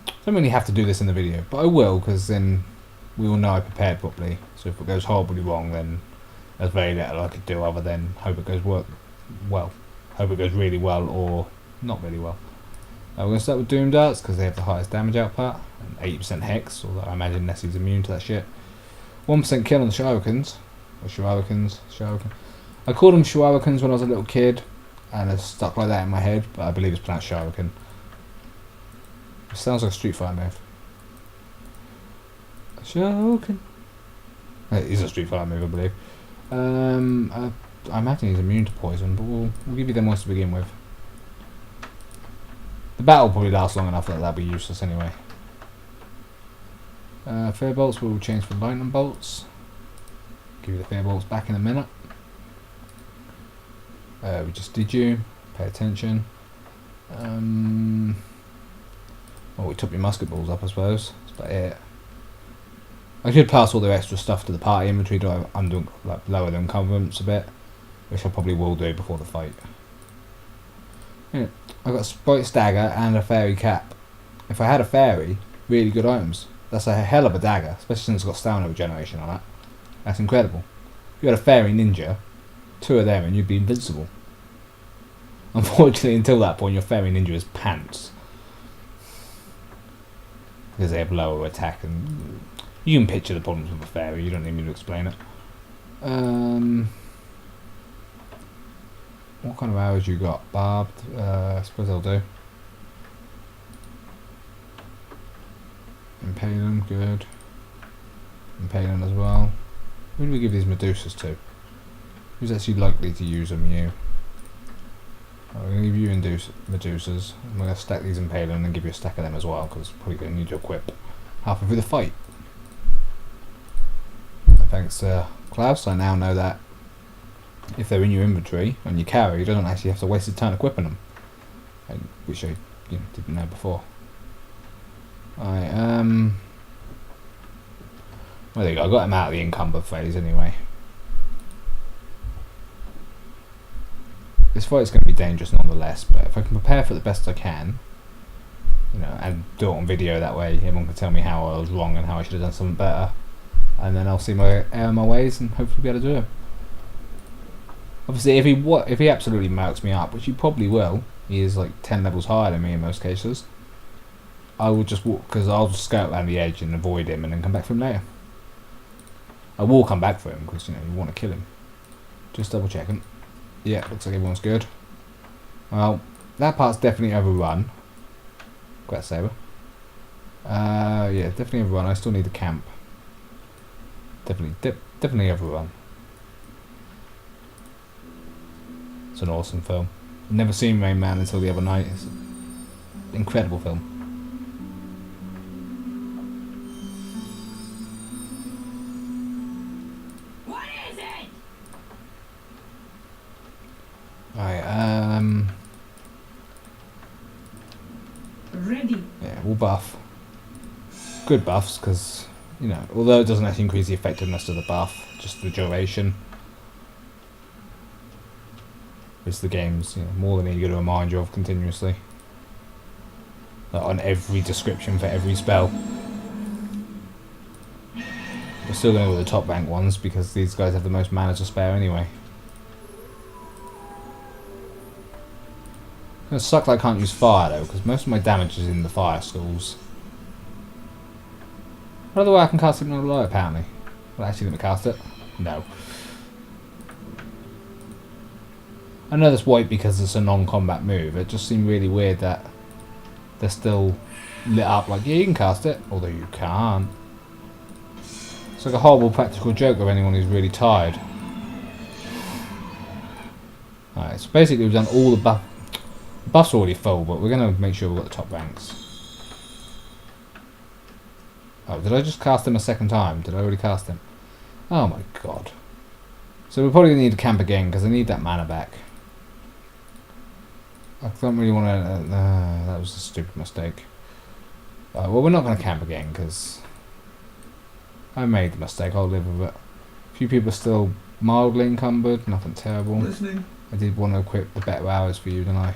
I don't really have to do this in the video, but I will because then we all know I prepared properly. So if it goes horribly wrong, then there's very little I could do other than hope it goes well. Hope it goes really well or not really well. We're going to start with Doom Darts because they have the highest damage output and 80% Hex, although I imagine Nessie's immune to that shit. 1% kill on the Shurikens. Or Shurikens. I called them Shurikens when I was a little kid and it's stuck like that in my head, but I believe it's pronounced Shuriken. It sounds like a Street Fighter move. Shuriken. It is a Street Fighter move, I believe. I imagine he's immune to poison, but we'll give you them ones to begin with. The battle will probably last long enough that that'll be useless anyway. Fair bolts will change for lightning bolts. Give you the fair bolts back in a minute. We just did you. Pay attention. Well, we took your musket balls up, I suppose. That's about it. I could pass all the extra stuff to the party inventory to lower the encumbrance a bit, which I probably will do before the fight. Yeah, I've got a Sprite Dagger and a Fairy Cap. If I had a Fairy, really good items. That's a hell of a dagger, especially since it's got stamina regeneration on it. That's incredible. If you had a Fairy Ninja, 2 of them and you'd be invincible. Unfortunately, until that point, your Fairy Ninja is pants. Because they have lower attack and... You can picture the problems with a Fairy, you don't need me to explain it. What kind of arrows you got? Barbed? I suppose they'll do. Impaling, good. Impaling as well. Who do we give these Medusas to? Who's actually likely to use them? You. I'm going to give you Medusas. I'm going to stack these Impaling and give you a stack of them as well, because probably going to need to equip halfway through the fight. And thanks to Klaus, I now know that if they're in your inventory and you carry, you don't actually have to waste a turn equipping them, which I didn't know before. Alright, well, there you go. I got him out of the encumber phase anyway. This fight's going to be dangerous nonetheless, but if I can prepare for it the best I can, and do it on video, that way everyone can tell me how I was wrong and how I should have done something better, and then I'll see my ways and hopefully be able to do it. Obviously, if he absolutely marks me up, which he probably will, he is like 10 levels higher than me in most cases, I will just walk, because I'll just scout around the edge and avoid him and then come back for him later. I will come back for him because you want to kill him. Just double checking. Yeah, looks like everyone's good. Well, that part's definitely overrun. Quite saber. Yeah, definitely overrun. I still need the camp. Definitely overrun. It's an awesome film. I've never seen Rain Man until the other night. It's an incredible film. What is it? Alright, Ready. yeah, we'll buff. Good buffs, because, although it doesn't actually increase the effectiveness of the buff, just the duration. Which the game's more than eager to remind you of continuously. Like on every description for every spell. We're still going to go with the top rank ones because these guys have the most mana to spare anyway. It's going to suck that I can't use fire though, because most of my damage is in the fire schools. What other way I can cast Hypnotic Light apparently? Well, actually let me cast it. No. I know that's white because it's a non-combat move. It just seemed really weird that they're still lit up like, yeah, you can cast it, although you can't. It's like a horrible practical joke of anyone who's really tired. Alright, so basically we've done all the buff. The buff's already full, but we're going to make sure we've got the top ranks. Oh, did I just cast him a second time? Did I already cast him? Oh my god. So we're probably going to need to camp again because I need that mana back. I don't really want to... that was a stupid mistake. Well, we're not going to camp again because I made the mistake. I'll live with it. A few people are still mildly encumbered. Nothing terrible. Listening. I did want to equip the better hours for you, didn't I?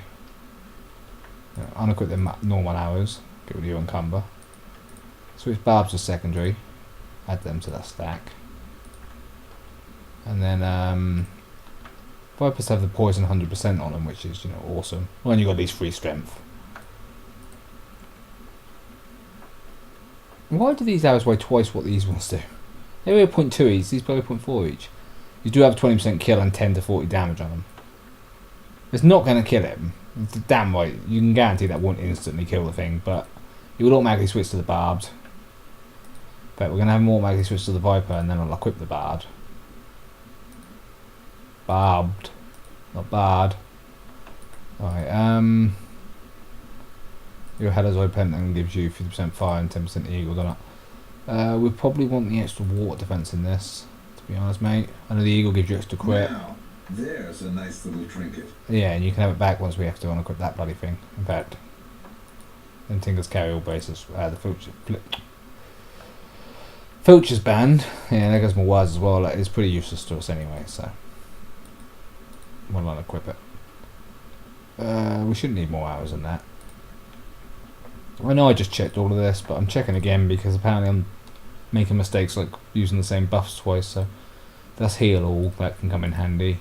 Unequip the normal hours. Get rid of your encumber. Switch barbs to secondary. Add them to that stack. And then Vipers have the poison 100% on them, which is, you know, awesome. Well, and you got these free strength. Why do these arrows weigh twice what these ones do? They weigh 0.2 each, these weigh 0.4 each. You do have 20% kill and 10 to 40 damage on them. It's not going to kill him. It's damn right. You can guarantee that won't instantly kill the thing, but it will automatically switch to the barbed. But we're going to have him automatically switch to the Viper, and then I'll equip the Bard. Barbed. Not bad. Alright, your header's open and gives you 50% fire and 10% eagle, doesn't it? We probably want the extra water defense in this, to be honest, mate. I know the eagle gives you extra crit. Now, there's a nice little trinket. Yeah, and you can have it back once we have to unequip that bloody thing. In fact, then Tinker's carry all bases. The Filcher's banned. Yeah, there goes my wires as well. Like, it's pretty useless to us anyway, so we'll unequip it. We shouldn't need more hours than that. I know I just checked all of this, but I'm checking again because apparently I'm making mistakes like using the same buffs twice, so that's heal all, that can come in handy.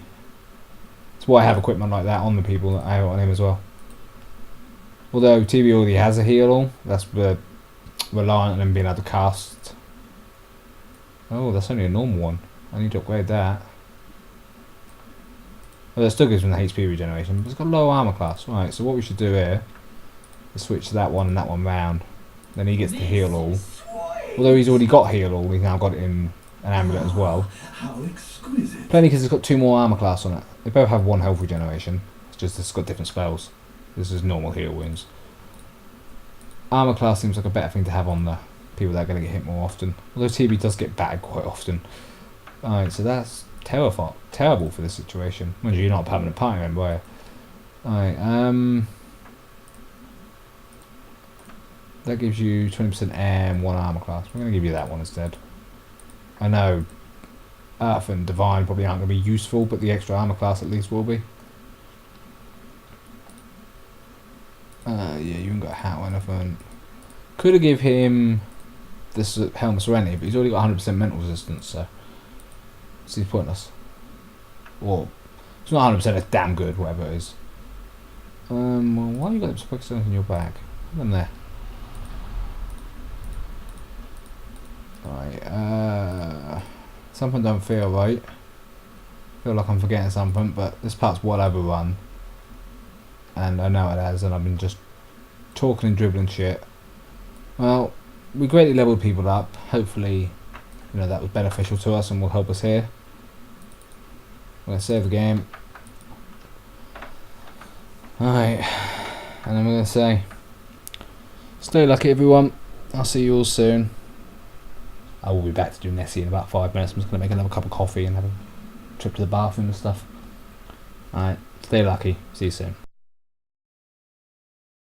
That's why I have equipment like that on the people that I have on him as well. Although TV already has a heal all, that's reliant on him being able to cast. Oh, that's only a normal one. I need to upgrade that. Well, that still gives him the HP regeneration, but it's got low armor class. Right, so what we should do here is switch that one and that one round. Then he gets the heal all. Although he's already got heal all, he's now got it in an amulet as well. How exquisite. Plenty because it's got 2 more armor class on it. They both have 1 health regeneration. It's just it's got different spells. This is normal heal wounds. Armor class seems like a better thing to have on the people that are going to get hit more often. Although TB does get battered quite often. Alright, so that's terrible for this situation. Mind you, you're not a permanent party member, are you? Alright, that gives you 20% air and 1 armor class. We're going to give you that one instead. I know Earth and Divine probably aren't going to be useful, but the extra armor class at least will be. Yeah, you haven't got a hat or anything. Could have give him this Helm of Serenity, but he's already got 100% mental resistance, so it's pointless. Or it's not 100%, it's damn good, whatever it is. Well, why you got them spike stones in your bag? Put them there. Alright, something don't feel right. Feel like I'm forgetting something, but this part's well overrun. And I know it has, and I've been just talking and dribbling shit. Well, we greatly leveled people up. Hopefully, you know, that was beneficial to us and will help us here. I'm going to save the game. Alright, and then we're going to say, stay lucky everyone. I'll see you all soon. I will be back to do Nessie in about 5 minutes. I'm just going to make another cup of coffee and have a trip to the bathroom and stuff. Alright, stay lucky. See you soon.